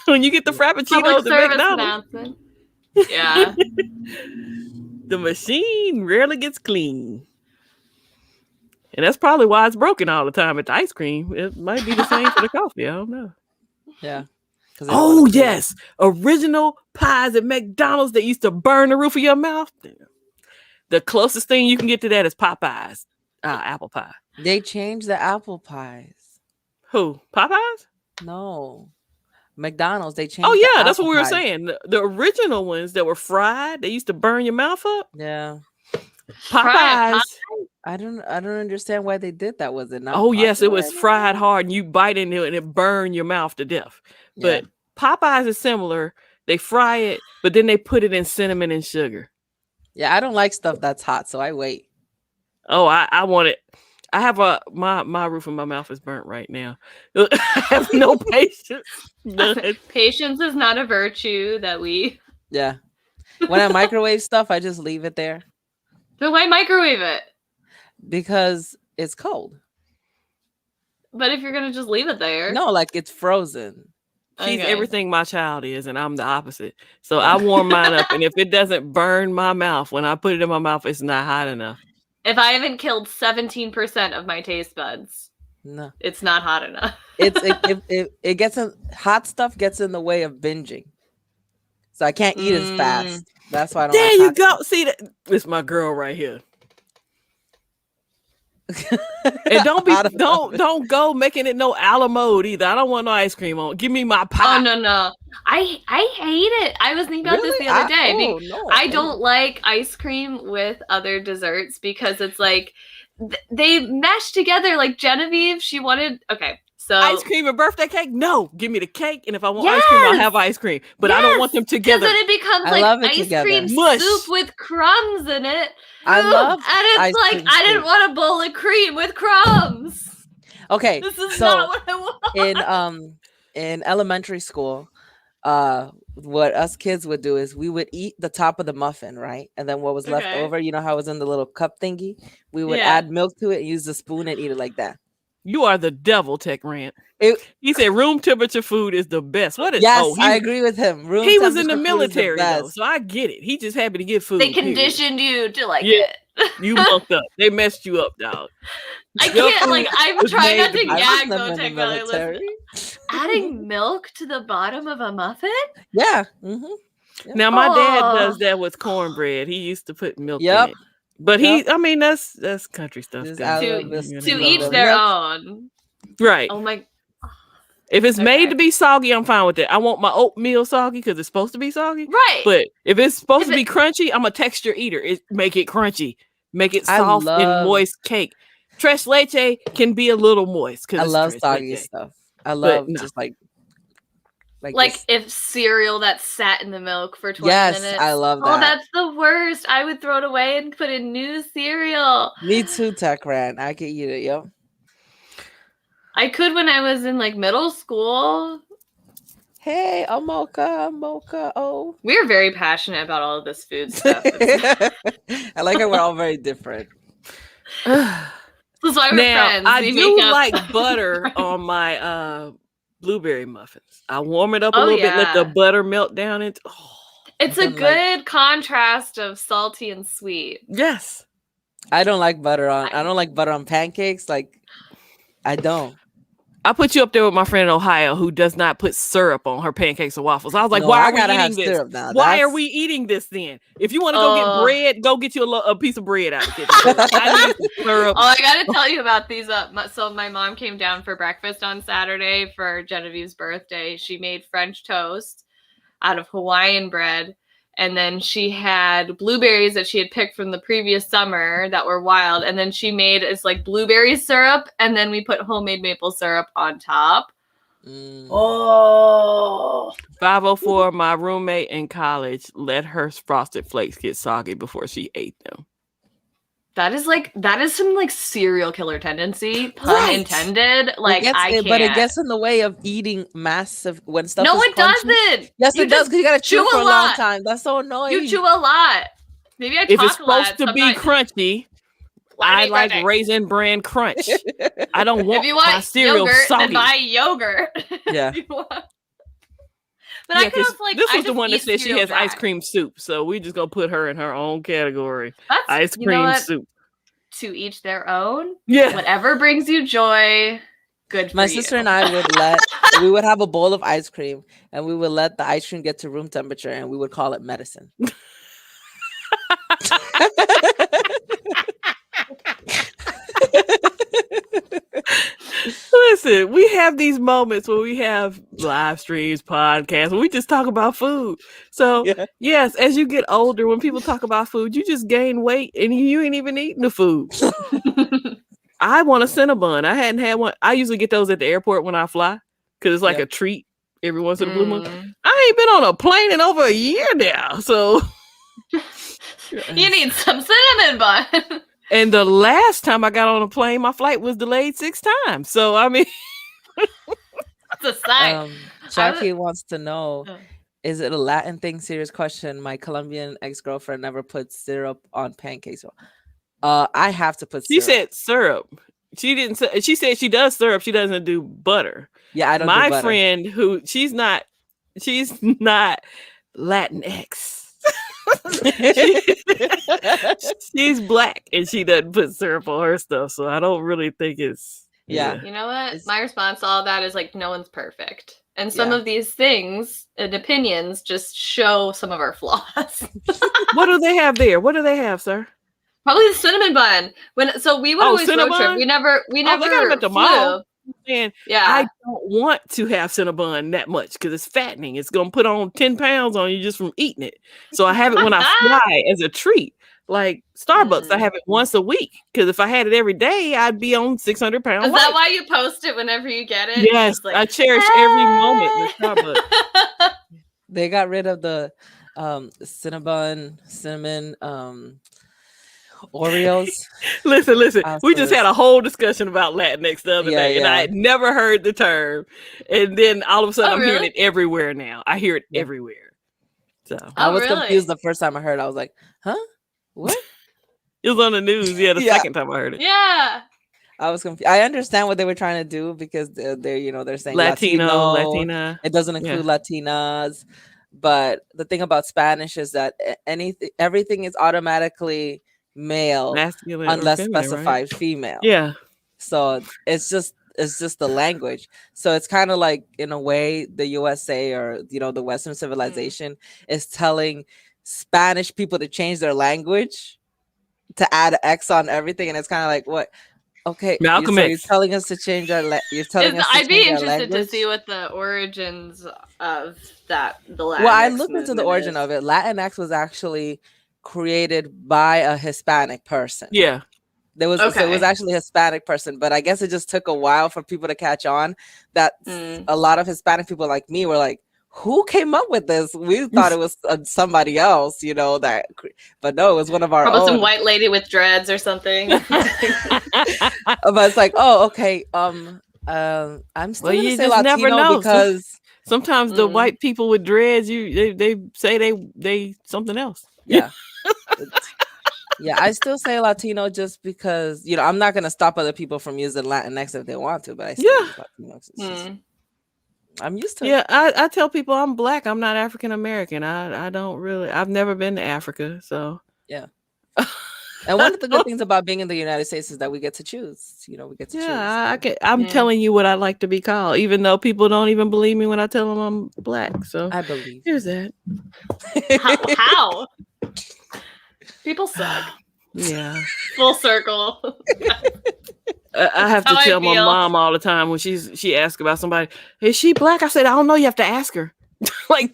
Speaker 2: when you get the
Speaker 3: Public
Speaker 2: Frappuccinos at
Speaker 3: service
Speaker 2: McDonald's,
Speaker 3: announcement. Yeah.
Speaker 2: the machine rarely gets clean. And that's probably why it's broken all the time at the ice cream. It might be the same for the coffee. I don't know.
Speaker 1: Yeah. 'Cause they don't
Speaker 2: Oh,
Speaker 1: wanna clean it.
Speaker 2: yes. Original pies at McDonald's that used to burn the roof of your mouth. The closest thing you can get to that is Popeyes apple pie.
Speaker 1: They changed the apple pies.
Speaker 2: Who? Popeyes?
Speaker 1: No. McDonald's, they changed
Speaker 2: Oh,
Speaker 1: the
Speaker 2: yeah. That's what
Speaker 1: apple
Speaker 2: we were
Speaker 1: pies.
Speaker 2: saying. The original ones that were fried, they used to burn your mouth up.
Speaker 1: Yeah.
Speaker 3: Fried
Speaker 2: Popeyes.
Speaker 1: I don't understand why they did that. Was it not?
Speaker 2: Oh, yes. It
Speaker 1: popular
Speaker 2: was
Speaker 1: anymore?
Speaker 2: fried hard and you bite into it and it burned your mouth to death.
Speaker 1: Yeah.
Speaker 2: But Popeyes is similar. They fry it, but then they put it in cinnamon and sugar.
Speaker 1: Yeah, I don't like stuff that's hot, so I wait.
Speaker 2: Oh, I want it. I have my roof of my mouth is burnt right now. I have no patience. None.
Speaker 3: Patience is not a virtue that we.
Speaker 1: Yeah. When I microwave stuff, I just leave it there
Speaker 3: Then why microwave it?
Speaker 1: because it's cold.
Speaker 3: But if you're gonna just leave it there,
Speaker 1: No, like it's frozen.
Speaker 2: She's
Speaker 3: Okay.
Speaker 2: everything my child is, and I'm the opposite. So I warm mine up, and if it doesn't burn my mouth when I put it in my mouth, it's not hot enough.
Speaker 3: If I haven't killed 17% of my taste buds,
Speaker 1: No,
Speaker 3: it's not hot enough.
Speaker 1: it gets in, hot stuff gets in the way of binging, so I can't eat as fast. That's why I don't.
Speaker 2: There
Speaker 1: like
Speaker 2: you
Speaker 1: hot
Speaker 2: go.
Speaker 1: stuff.
Speaker 2: See that? It's my girl right here. And don't go making it no a la mode either. I don't want no ice cream on. Give me my pie.
Speaker 3: Oh no. I hate it. I was thinking about this
Speaker 1: Really?
Speaker 3: the other day.
Speaker 1: No,
Speaker 3: I don't like ice cream with other desserts because it's like they mesh together. Like Genevieve, she wanted so
Speaker 2: Ice cream and birthday cake? No, give me the cake, and if I want ice cream, I'll
Speaker 3: Yes!
Speaker 2: have ice cream. But I don't want them
Speaker 3: because
Speaker 2: together.
Speaker 3: then it becomes
Speaker 1: I
Speaker 3: like
Speaker 1: love it
Speaker 3: ice
Speaker 1: together.
Speaker 3: cream
Speaker 2: Mush.
Speaker 3: soup with crumbs in it.
Speaker 1: I
Speaker 3: Ugh,
Speaker 1: love
Speaker 3: and
Speaker 1: ice
Speaker 3: it's like
Speaker 1: cream
Speaker 3: I didn't
Speaker 1: soup.
Speaker 3: want a bowl of cream with crumbs.
Speaker 1: Okay,
Speaker 3: This is
Speaker 1: so
Speaker 3: not what I want.
Speaker 1: in elementary school, what us kids would do is we would eat the top of the muffin, right? And then what was left
Speaker 3: Okay.
Speaker 1: over, you know how it was in the little cup thingy? We would
Speaker 3: Yeah.
Speaker 1: add milk to it and use the spoon and eat it like that.
Speaker 2: You are the devil, Tech Rant.
Speaker 1: It-
Speaker 2: He said room temperature food is the best. What is?
Speaker 1: Yes,
Speaker 2: oh,
Speaker 1: I agree with him. Room
Speaker 2: He was in the
Speaker 1: temperature food is
Speaker 2: military though,
Speaker 1: best.
Speaker 2: so I get it. He just happy to get food.
Speaker 3: They
Speaker 2: period.
Speaker 3: conditioned you to like
Speaker 2: Yeah.
Speaker 3: it.
Speaker 2: You mucked up. They messed you up, dog.
Speaker 3: I
Speaker 2: Your
Speaker 3: can't like
Speaker 2: food
Speaker 3: I'm
Speaker 2: was
Speaker 3: trying not
Speaker 2: made
Speaker 3: to
Speaker 2: to be-
Speaker 1: I was
Speaker 3: gag
Speaker 1: never
Speaker 3: though,
Speaker 1: in the
Speaker 3: Tech Valley.
Speaker 1: military.
Speaker 3: Adding milk to the bottom of a muffin?
Speaker 1: Yeah. hmm
Speaker 2: Now my dad
Speaker 3: Oh.
Speaker 2: does that with cornbread. He used to put milk
Speaker 1: Yep.
Speaker 2: in it. But I mean, that's country stuff.
Speaker 1: Just
Speaker 2: too.
Speaker 1: add a
Speaker 3: To-
Speaker 1: little bit
Speaker 3: To
Speaker 1: of
Speaker 3: each
Speaker 1: milk.
Speaker 3: their own.
Speaker 2: Right.
Speaker 3: Oh my
Speaker 2: If it's made
Speaker 3: Okay.
Speaker 2: to be soggy, I'm fine with it. I want my oatmeal soggy because it's supposed to be soggy.
Speaker 3: Right.
Speaker 2: But if it's supposed
Speaker 3: If
Speaker 2: to be crunchy, I'm a texture eater. Make it crunchy. Make it
Speaker 1: I
Speaker 2: soft and
Speaker 1: love-
Speaker 2: moist cake. Tres leche can be a little moist
Speaker 1: I
Speaker 2: because it's
Speaker 1: love
Speaker 2: tres
Speaker 1: soggy
Speaker 2: leche.
Speaker 1: stuff. I love
Speaker 2: no.
Speaker 1: just like
Speaker 3: Like
Speaker 1: this-
Speaker 3: if cereal that sat in the milk for 20
Speaker 1: Yes,
Speaker 3: minutes.
Speaker 1: I love
Speaker 3: Oh,
Speaker 1: that.
Speaker 3: that's the worst. I would throw it away and put in new cereal.
Speaker 1: Me too, Techran. I could eat it. Yep.
Speaker 3: I could when I was in like middle school.
Speaker 1: Hey, a mocha, oh.
Speaker 3: We're very passionate about all of this food stuff. It's-
Speaker 1: I like how we're all very different.
Speaker 3: This is why we're
Speaker 2: Now,
Speaker 3: friends.
Speaker 2: I
Speaker 3: We
Speaker 2: do
Speaker 3: make up-
Speaker 2: like butter on my blueberry muffins. I warm it up a
Speaker 3: Oh,
Speaker 2: little bit, let the
Speaker 3: yeah.
Speaker 2: butter melt down.
Speaker 3: It's a
Speaker 1: Then, like-
Speaker 3: good contrast of salty and sweet.
Speaker 2: Yes.
Speaker 1: I don't like butter on. I don't like butter on pancakes. Like, I don't.
Speaker 2: I put you up there with my friend in Ohio who does not put syrup on her pancakes or waffles. I was like,
Speaker 1: No,
Speaker 2: why
Speaker 1: I
Speaker 2: are we
Speaker 1: gotta have
Speaker 2: eating this?
Speaker 1: syrup now.
Speaker 2: Why are
Speaker 1: That's-
Speaker 2: we eating this then? If you want to go get
Speaker 3: Oh.
Speaker 2: bread, go get you a piece of bread out of the kitchen. I need some syrup.
Speaker 3: Oh, I gotta tell you about these. So my mom came down for breakfast on Saturday for Genevieve's birthday. She made French toast out of Hawaiian bread, and then she had blueberries that she had picked from the previous summer that were wild, and then she made it's like blueberry syrup, and then we put homemade maple syrup on top.
Speaker 1: Mm.
Speaker 3: Oh,
Speaker 2: 504, my roommate in college let her frosted flakes get soggy before she ate them.
Speaker 3: that is some like serial killer tendency, pun
Speaker 2: Right.
Speaker 3: intended. Like
Speaker 1: It gets-
Speaker 3: I can't.
Speaker 1: but it gets in the way of eating massive when stuff.
Speaker 3: no,
Speaker 1: is
Speaker 3: it
Speaker 1: crunchy.
Speaker 3: doesn't.
Speaker 1: Yes,
Speaker 3: You
Speaker 1: it does
Speaker 3: just
Speaker 1: because you gotta chew
Speaker 3: chew
Speaker 1: for
Speaker 3: a
Speaker 1: a long
Speaker 3: lot.
Speaker 1: time. That's so annoying.
Speaker 3: You chew a lot. Maybe I
Speaker 2: If
Speaker 3: talk
Speaker 2: it's
Speaker 3: a lot.
Speaker 2: supposed to be
Speaker 3: Sometimes-
Speaker 2: crunchy, I like Raisin Bran Crunch. I don't want
Speaker 3: If you
Speaker 2: my
Speaker 3: want
Speaker 2: cereal
Speaker 3: yogurt,
Speaker 2: soggy.
Speaker 3: then buy yogurt.
Speaker 1: Yeah.
Speaker 3: If you want- But
Speaker 2: Yeah,
Speaker 3: I could
Speaker 2: 'cause
Speaker 3: also like.
Speaker 2: this
Speaker 3: I
Speaker 2: was the
Speaker 3: just
Speaker 2: one that
Speaker 3: eat
Speaker 2: said she
Speaker 3: cereal
Speaker 2: has ice
Speaker 3: dry.
Speaker 2: cream soup, so we just gonna put her in her own category.
Speaker 3: That's
Speaker 2: Ice
Speaker 3: you know
Speaker 2: cream
Speaker 3: what?
Speaker 2: soup.
Speaker 3: To each their own.
Speaker 2: Yeah.
Speaker 3: Whatever brings you joy. Good for
Speaker 1: My
Speaker 3: you.
Speaker 1: sister and I we would have a bowl of ice cream and we would let the ice cream get to room temperature and we would call it medicine.
Speaker 2: Listen, we have these moments where we have live streams, podcasts, where we just talk about food. So
Speaker 1: Yeah.
Speaker 2: yes, as you get older, when people talk about food, you just gain weight and you ain't even eating the food. I want a Cinnabon. I hadn't had one. I usually get those at the airport when I fly because it's like
Speaker 1: Yeah.
Speaker 2: a treat every once in a blue moon.
Speaker 3: Mm.
Speaker 2: I ain't been on a plane in over a year now. So
Speaker 3: You need some cinnamon bun.
Speaker 2: and the last time I got on a plane, my flight was delayed 6 times. So I mean
Speaker 3: That's a sign.
Speaker 1: Sharky wants to know,
Speaker 3: Uh.
Speaker 1: is it a Latin thing? Serious question. My Colombian ex-girlfriend never put syrup on pancakes. I have to put
Speaker 2: she
Speaker 1: syrup.
Speaker 2: said syrup. She didn't say, she said she does syrup, she doesn't do butter.
Speaker 1: Yeah, I don't do
Speaker 2: My
Speaker 1: butter.
Speaker 2: friend who she's not Latinx. She's black and she doesn't put syrup on her stuff, so I don't really think it's
Speaker 1: Yeah.
Speaker 3: You know what?
Speaker 1: It's-
Speaker 3: My response to all that is like, no one's perfect. And some
Speaker 1: Yeah.
Speaker 3: of these things and opinions just show some of our flaws.
Speaker 2: What do they have there? What do they have, sir?
Speaker 3: Probably the cinnamon bun. So we would
Speaker 2: Oh,
Speaker 3: always road trip.
Speaker 2: Cinnabon?
Speaker 3: We never
Speaker 2: they got 'em at the
Speaker 3: flew.
Speaker 2: mall. And
Speaker 3: Yeah.
Speaker 2: I don't want to have Cinnabon that much because it's fattening. It's gonna put on 10 pounds on you just from eating it. So I have it when I fly as a treat. Like Starbucks, I have it once a week because if I had it every day, I'd be on 600 pounds.
Speaker 3: Is that why you post it whenever you get it?
Speaker 2: Yes,
Speaker 3: It's like,
Speaker 2: I cherish every moment with Starbucks.
Speaker 1: They got rid of the cinnamon Oreos.
Speaker 2: Listen.
Speaker 1: I'll
Speaker 2: We
Speaker 1: say
Speaker 2: just
Speaker 1: this.
Speaker 2: had a whole discussion about Latinx the other
Speaker 1: Yeah,
Speaker 2: day, and I
Speaker 1: yeah.
Speaker 2: had never heard the term. And then all of a sudden,
Speaker 3: Oh,
Speaker 2: I'm hearing
Speaker 3: really?
Speaker 2: it everywhere now. I hear it
Speaker 1: Yeah.
Speaker 2: everywhere. So
Speaker 1: I
Speaker 3: Oh,
Speaker 1: was
Speaker 3: really?
Speaker 1: confused the first time I heard it. I was like, huh? What?
Speaker 2: it was on the news. Yeah, the
Speaker 1: Yeah.
Speaker 2: second time I heard it.
Speaker 3: Yeah.
Speaker 1: I was confused. I understand what they were trying to do because they're saying
Speaker 2: Latino,
Speaker 1: Latino.
Speaker 2: Latina.
Speaker 1: It doesn't include Latinas. But the thing about Spanish is that everything is automatically male
Speaker 2: Masculine, or
Speaker 1: unless
Speaker 2: feminine, right?
Speaker 1: specified female.
Speaker 2: Yeah.
Speaker 1: So it's just the language. So it's kind of like in a way the USA or the Western civilization is telling Spanish people to change their language to add X on everything, and it's kind of like what Okay,
Speaker 2: Malcolm
Speaker 1: so you're
Speaker 2: X.
Speaker 1: telling us to change our you're telling us to
Speaker 3: I'd be
Speaker 1: change our
Speaker 3: interested to
Speaker 1: language?
Speaker 3: see what the origins of the
Speaker 1: Well, I
Speaker 3: Latinx
Speaker 1: looked into the
Speaker 3: movement
Speaker 1: origin
Speaker 3: is.
Speaker 1: of it. Latinx was actually created by a Hispanic person.
Speaker 2: Yeah.
Speaker 1: There was so it was
Speaker 3: Okay.
Speaker 1: actually a Hispanic person, but I guess it just took a while for people to catch on that
Speaker 3: Mm.
Speaker 1: a lot of Hispanic people like me were like, who came up with this? We thought it was somebody else, you know, but no, it was one of our
Speaker 3: Probably some
Speaker 1: own.
Speaker 3: white lady with dreads or something.
Speaker 1: But it's like, oh, okay. I'm still
Speaker 2: Well,
Speaker 1: gonna
Speaker 2: you
Speaker 1: say
Speaker 2: just never
Speaker 1: Latino
Speaker 2: know.
Speaker 1: because
Speaker 2: Sometimes the
Speaker 3: Mm.
Speaker 2: white people with dreads, they say they something else.
Speaker 1: yeah. Yeah, I still say Latino just because, you know, I'm not gonna stop other people from using Latinx if they want to, but I still
Speaker 2: Yeah.
Speaker 1: use Latino. It's just,
Speaker 3: Mm.
Speaker 1: I'm used to it.
Speaker 2: Yeah, I tell people I'm black. I'm not African American. I don't really. I've never been to Africa, so
Speaker 1: Yeah. And one of the good things about being in the United States is that we get to choose. You know, we get to choose.
Speaker 2: yeah,
Speaker 1: So
Speaker 2: I'm
Speaker 3: Yeah.
Speaker 2: telling you what I like to be called, even though people don't even believe me when I tell them I'm black. So
Speaker 1: I believe.
Speaker 2: here's that.
Speaker 3: How? People suck.
Speaker 2: Yeah,
Speaker 3: Full circle.
Speaker 2: I have to
Speaker 3: How I
Speaker 2: tell my
Speaker 3: feel.
Speaker 2: mom all the time when she asks about somebody, is she black? I said, I don't know. You have to ask her. Like,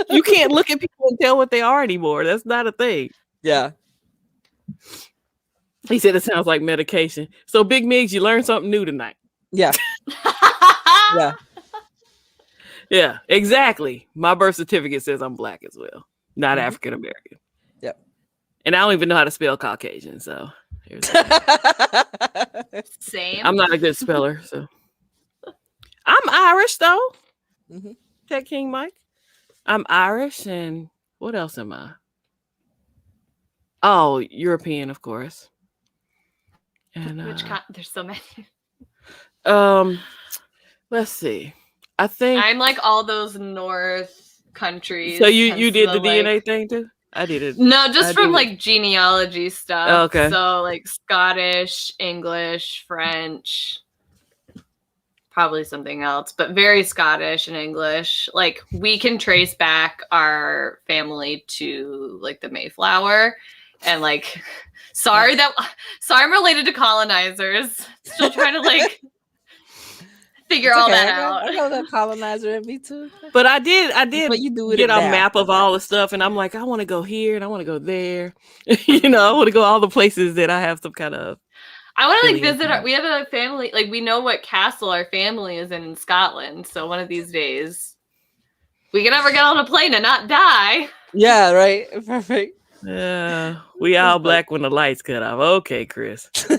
Speaker 2: you can't look at people and tell what they are anymore. That's not a thing.
Speaker 1: Yeah.
Speaker 2: He said it sounds like medication. So Big Migs, you learned something new tonight.
Speaker 1: Yeah. Yeah.
Speaker 2: Yeah, exactly. My birth certificate says I'm black as well, not
Speaker 1: Mhm.
Speaker 2: African American.
Speaker 1: Yep.
Speaker 2: And I don't even know how to spell Caucasian, so here's that.
Speaker 3: Same.
Speaker 2: I'm not a good speller, so I'm Irish though.
Speaker 1: Mhm.
Speaker 2: Tech King Mike. I'm Irish, and what else am I? Oh, European, of course. And
Speaker 3: There's so many.
Speaker 2: let's see. I think
Speaker 3: I'm like all those North countries.
Speaker 2: so. You
Speaker 3: hence
Speaker 2: did the
Speaker 3: like-
Speaker 2: DNA thing too. I did it.
Speaker 3: No, just
Speaker 2: I
Speaker 3: from
Speaker 2: did it.
Speaker 3: like genealogy stuff.
Speaker 2: Okay.
Speaker 3: So like Scottish, English, French, probably something else, but very Scottish and English. Like we can trace back our family to like the Mayflower, and like sorry I'm related to colonizers. Still trying to like figure
Speaker 1: It's
Speaker 3: all
Speaker 1: okay.
Speaker 3: that
Speaker 1: I
Speaker 3: out.
Speaker 1: got the colonizer in me too.
Speaker 2: But I did
Speaker 1: But you do it
Speaker 2: get a
Speaker 1: now.
Speaker 2: map of all the stuff, and I'm like, I want to go here and I want to go there. You know, I want to go all the places that I have some kind of.
Speaker 3: I want to like
Speaker 2: Really
Speaker 3: visit. We have a family. Like we know what castle our family is in Scotland. So one of these days, we can never get on a plane and not die.
Speaker 1: Yeah, right. Perfect.
Speaker 2: Yeah, we all black when the lights cut off. Okay, Chris.
Speaker 3: Okay,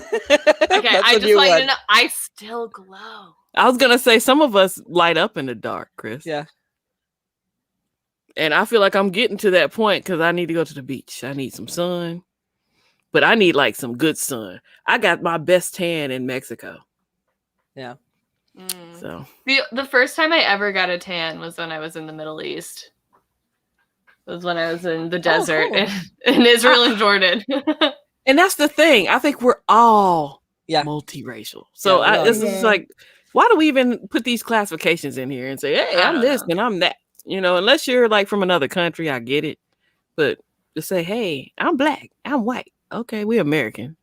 Speaker 3: I just want you to know I still glow.
Speaker 2: I was gonna say some of us light up in the dark, Chris.
Speaker 1: Yeah.
Speaker 2: And I feel like I'm getting to that point because I need to go to the beach. I need some sun, but I need like some good sun. I got my best tan in Mexico.
Speaker 1: Yeah.
Speaker 2: So
Speaker 3: The first time I ever got a tan was when I was in the Middle East. It was when I was in the desert
Speaker 1: cool.
Speaker 3: in Israel and Jordan.
Speaker 2: and that's the thing. I think we're all
Speaker 1: Yeah.
Speaker 2: multiracial. So
Speaker 1: Yeah, we are.
Speaker 2: it's just like, why do we even put these classifications in here and say, hey,
Speaker 3: I
Speaker 2: I'm
Speaker 3: don't
Speaker 2: this
Speaker 3: know.
Speaker 2: and I'm that? You know, unless you're like from another country, I get it. But to say, hey, I'm black, I'm white. Okay, we're American.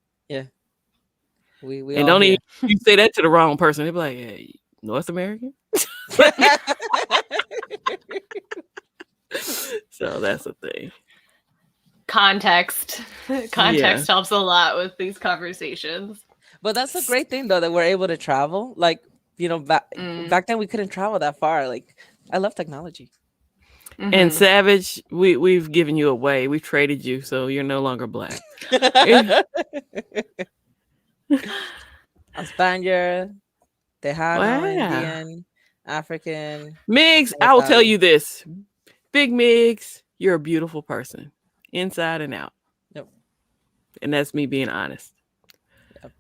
Speaker 1: We
Speaker 2: And
Speaker 1: all
Speaker 2: don't
Speaker 1: here.
Speaker 2: even you say that to the wrong person. They'll be like, hey, North American? So that's the thing.
Speaker 3: Context helps a lot with these conversations.
Speaker 1: But that's a great thing though that we're able to travel. Like, you know, back then we couldn't travel that far. Like, I love technology.
Speaker 3: Mm-hmm.
Speaker 2: And Savage, we've given you away. We've traded you, so you're no longer black.
Speaker 1: I'm Spaniard, Tejano,
Speaker 2: Wow.
Speaker 1: Indian, African.
Speaker 2: Migs, I will tell you this. Big Migs, you're a beautiful person. Inside and out.
Speaker 1: Yep.
Speaker 2: And that's me being honest.
Speaker 1: Yep.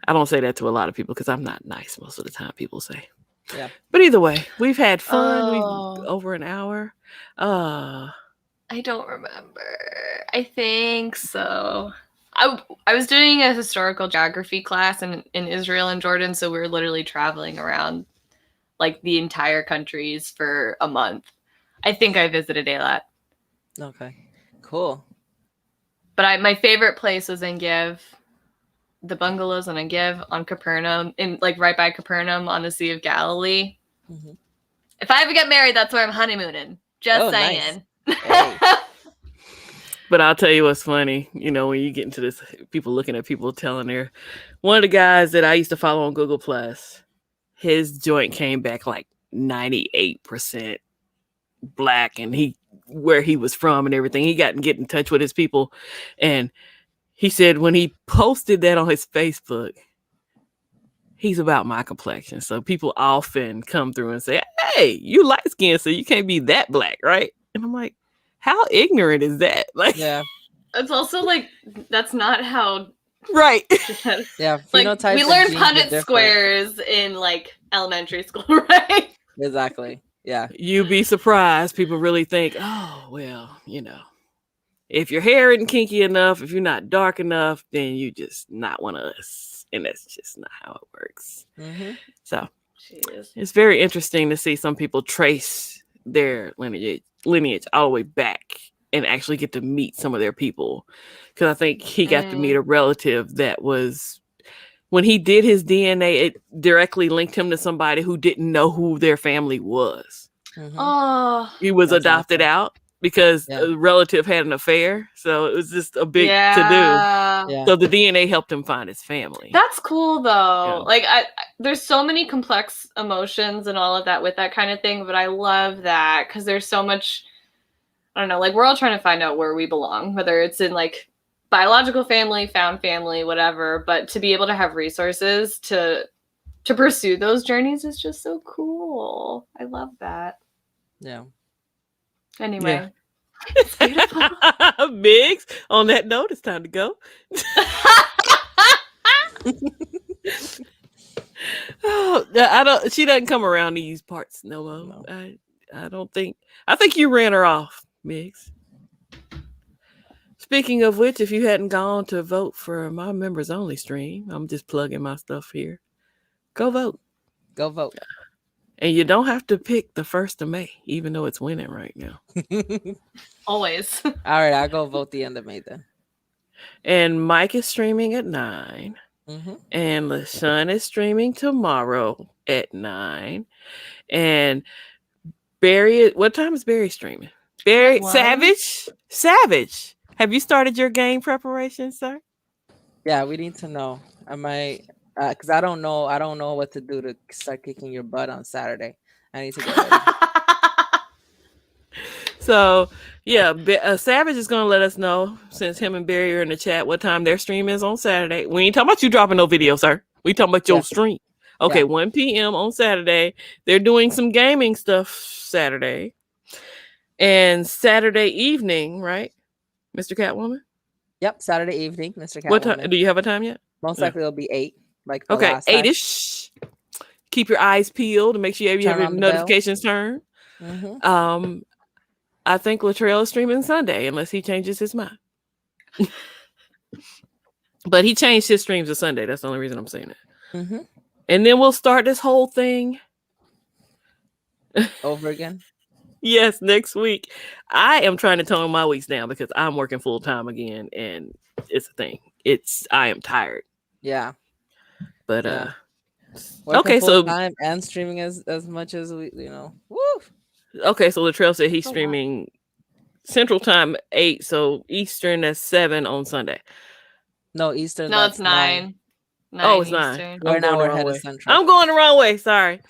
Speaker 2: I don't say that to a lot of people because I'm not nice most of the time, people say.
Speaker 1: Yeah.
Speaker 2: But either way, we've had fun.
Speaker 3: Oh.
Speaker 2: We've over an hour.
Speaker 3: I don't remember. I think so. I was doing a historical geography class in Israel and Jordan, so we were literally traveling around like the entire countries for a month. I think I visited Eilat.
Speaker 1: Okay. Cool.
Speaker 3: But my favorite place was Engiev. the bungalows on a give on Capernaum, in like right by Capernaum on the Sea of Galilee.
Speaker 1: Mhm.
Speaker 3: If I ever get married, that's where I'm honeymooning. Just
Speaker 1: Oh, nice.
Speaker 3: saying.
Speaker 1: Hey.
Speaker 2: But I'll tell you what's funny. You know, when you get into this, people looking at people telling their one of the guys that I used to follow on Google Plus, his joint came back like 98% black, and where he was from and everything. He got to get in touch with his people, and he said when he posted that on his Facebook, he's about my complexion. So people often come through and say, "Hey, you light skinned, so you can't be that black, right?" And I'm like, how ignorant is that? Like,
Speaker 1: Yeah.
Speaker 3: It's also like that's not how.
Speaker 2: right.
Speaker 1: Yeah.
Speaker 3: Like
Speaker 1: Phenotypes
Speaker 3: we
Speaker 1: and
Speaker 3: learned
Speaker 1: genes are
Speaker 3: Punnett
Speaker 1: different.
Speaker 3: squares in like elementary school, right?
Speaker 1: Exactly. Yeah.
Speaker 2: You'd be surprised. People really think, oh, well, you know, if your hair isn't kinky enough, if you're not dark enough, then you just not one of us. And that's just not how it works.
Speaker 1: Mm-hmm.
Speaker 2: So
Speaker 3: Jeez.
Speaker 2: it's very interesting to see some people trace their lineage all the way back and actually get to meet some of their people. Because I think he got to meet a relative that was, when he did his DNA, it directly linked him to somebody who didn't know who their family was.
Speaker 1: Mm-hmm.
Speaker 3: Oh,
Speaker 2: He was
Speaker 1: That's
Speaker 2: adopted
Speaker 1: awesome.
Speaker 2: out because
Speaker 1: Yeah.
Speaker 2: a relative had an affair. So it was just a big to
Speaker 3: yeah.
Speaker 2: do.
Speaker 1: Yeah.
Speaker 2: So the DNA helped him find his family.
Speaker 3: That's cool though.
Speaker 2: Yeah.
Speaker 3: Like there's so many complex emotions and all of that with that kind of thing, but I love that because there's so much. I don't know. Like we're all trying to find out where we belong, whether it's in like biological family, found family, whatever. But to be able to have resources to pursue those journeys is just so cool. I love that.
Speaker 1: Yeah.
Speaker 3: Anyway, it's beautiful.
Speaker 2: Biggs, on that note, it's time to go. Oh, she doesn't come around these parts no more.
Speaker 1: No.
Speaker 2: I don't think. I think you ran her off, Biggs. Speaking of which, if you hadn't gone to vote for my members only stream, I'm just plugging my stuff here. Go vote.
Speaker 1: Go vote.
Speaker 2: And you don't have to pick the 1st of May, even though it's winning right now.
Speaker 3: Always.
Speaker 1: All right, I'll go vote the end of May then.
Speaker 2: And Mike is streaming at 9.
Speaker 1: Mm-hmm.
Speaker 2: And LaShawn is streaming tomorrow at 9. And Barry, what time is Barry streaming? Barry,
Speaker 3: What?
Speaker 2: Savage. Have you started your game preparation, sir?
Speaker 1: Yeah, we need to know. I might, because I don't know what to do to start kicking your butt on Saturday. I need to get ready.
Speaker 2: So, yeah, Savage is going to let us know, since him and Barry are in the chat, what time their stream is on Saturday. We ain't talking about you dropping no video, sir. We talking about your stream. Okay, 1 p.m. on Saturday. They're doing some gaming stuff Saturday. And Saturday evening, right, Mr. Catwoman?
Speaker 1: Yep, Saturday evening, Mr. Catwoman.
Speaker 2: What time? Do you have a time yet?
Speaker 1: Most likely it'll be 8. Like the
Speaker 2: Okay,
Speaker 1: last time.
Speaker 2: 8ish. Keep your eyes peeled and make sure you have
Speaker 1: Turn
Speaker 2: your
Speaker 1: on the bell.
Speaker 2: notifications turned.
Speaker 1: Mm-hmm.
Speaker 2: I think Latrell is streaming Sunday unless he changes his mind. But he changed his streams to Sunday. That's the only reason I'm saying it.
Speaker 1: Mm-hmm.
Speaker 2: And then we'll start this whole thing
Speaker 1: Over again.
Speaker 2: Yes, next week. I am trying to tone my weeks down because I'm working full time again, and it's a thing. I am tired.
Speaker 1: Yeah.
Speaker 2: But
Speaker 1: Yeah.
Speaker 2: okay, so
Speaker 1: time and streaming as much as we, Woo.
Speaker 2: okay, so Latrell said he's
Speaker 3: Oh, wow.
Speaker 2: streaming Central Time 8, so Eastern that's 7 on Sunday.
Speaker 1: No, Eastern.
Speaker 3: No,
Speaker 1: that's
Speaker 3: it's 9. 9
Speaker 2: Oh, it's
Speaker 3: Eastern.
Speaker 2: 9.
Speaker 1: We're
Speaker 2: I'm
Speaker 1: now
Speaker 2: going the wrong
Speaker 1: ahead of
Speaker 2: way.
Speaker 1: Central.
Speaker 2: I'm going the wrong way. Sorry.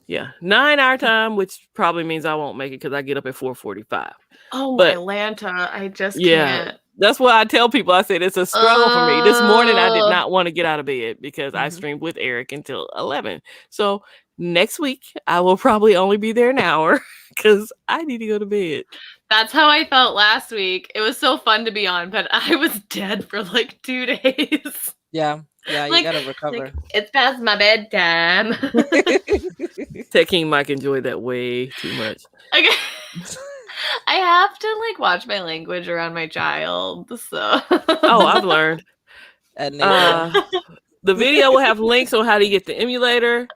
Speaker 2: Yeah, 9 our time, which probably means I won't make it because I get up at 4:45.
Speaker 3: Oh,
Speaker 2: But-
Speaker 3: Atlanta. I just
Speaker 2: Yeah.
Speaker 3: can't.
Speaker 2: That's what I tell people. I said it's a struggle for me. This morning I did
Speaker 3: Oh.
Speaker 2: not want to get out of bed because I
Speaker 1: Mhm.
Speaker 2: streamed with Eric until 11. So next week I will probably only be there an hour because I need to go to bed.
Speaker 3: That's how I felt last week. It was so fun to be on, but I was dead for like 2 days.
Speaker 1: Yeah. Yeah. You
Speaker 3: Like-
Speaker 1: gotta recover.
Speaker 3: Like, it's past my bedtime.
Speaker 2: Tech King Mike enjoyed that way too much.
Speaker 3: Like, I have to like watch my language around my child. So
Speaker 2: Oh, I've learned.
Speaker 1: And
Speaker 2: The video will have links on how to get the emulator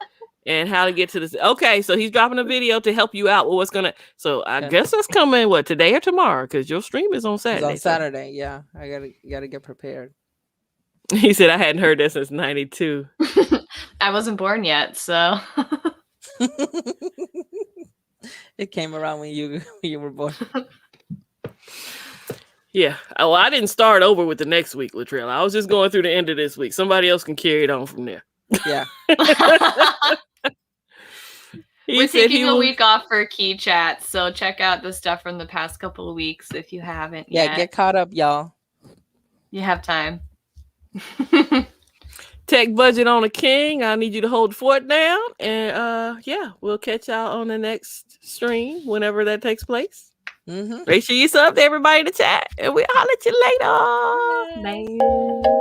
Speaker 2: and how to get to this. Okay, so he's dropping a video to help you out with what's gonna. So I
Speaker 1: Okay.
Speaker 2: guess that's coming today or tomorrow because your stream is on
Speaker 1: it's
Speaker 2: Saturday.
Speaker 1: on Saturday. Yeah. You gotta get prepared.
Speaker 2: He said I hadn't heard that since '92.
Speaker 3: I wasn't born yet, so
Speaker 1: It came around when you were born.
Speaker 2: Yeah. Well, I didn't start over with the next week, Latrell. I was just going through the end of this week. Somebody else can carry it on from there.
Speaker 1: Yeah.
Speaker 3: we're taking a week off for Key Chat, so check out the stuff from the past couple of weeks if you haven't
Speaker 1: Yeah,
Speaker 3: yet.
Speaker 1: get caught up, y'all.
Speaker 3: You have time.
Speaker 2: Tech budget on a king. I need you to hold the fort down. And yeah, we'll catch y'all on the next stream whenever that takes place.
Speaker 1: Mm-hmm.
Speaker 2: Make sure you sub to everybody in the chat, and we'll holler at you later.
Speaker 3: Bye.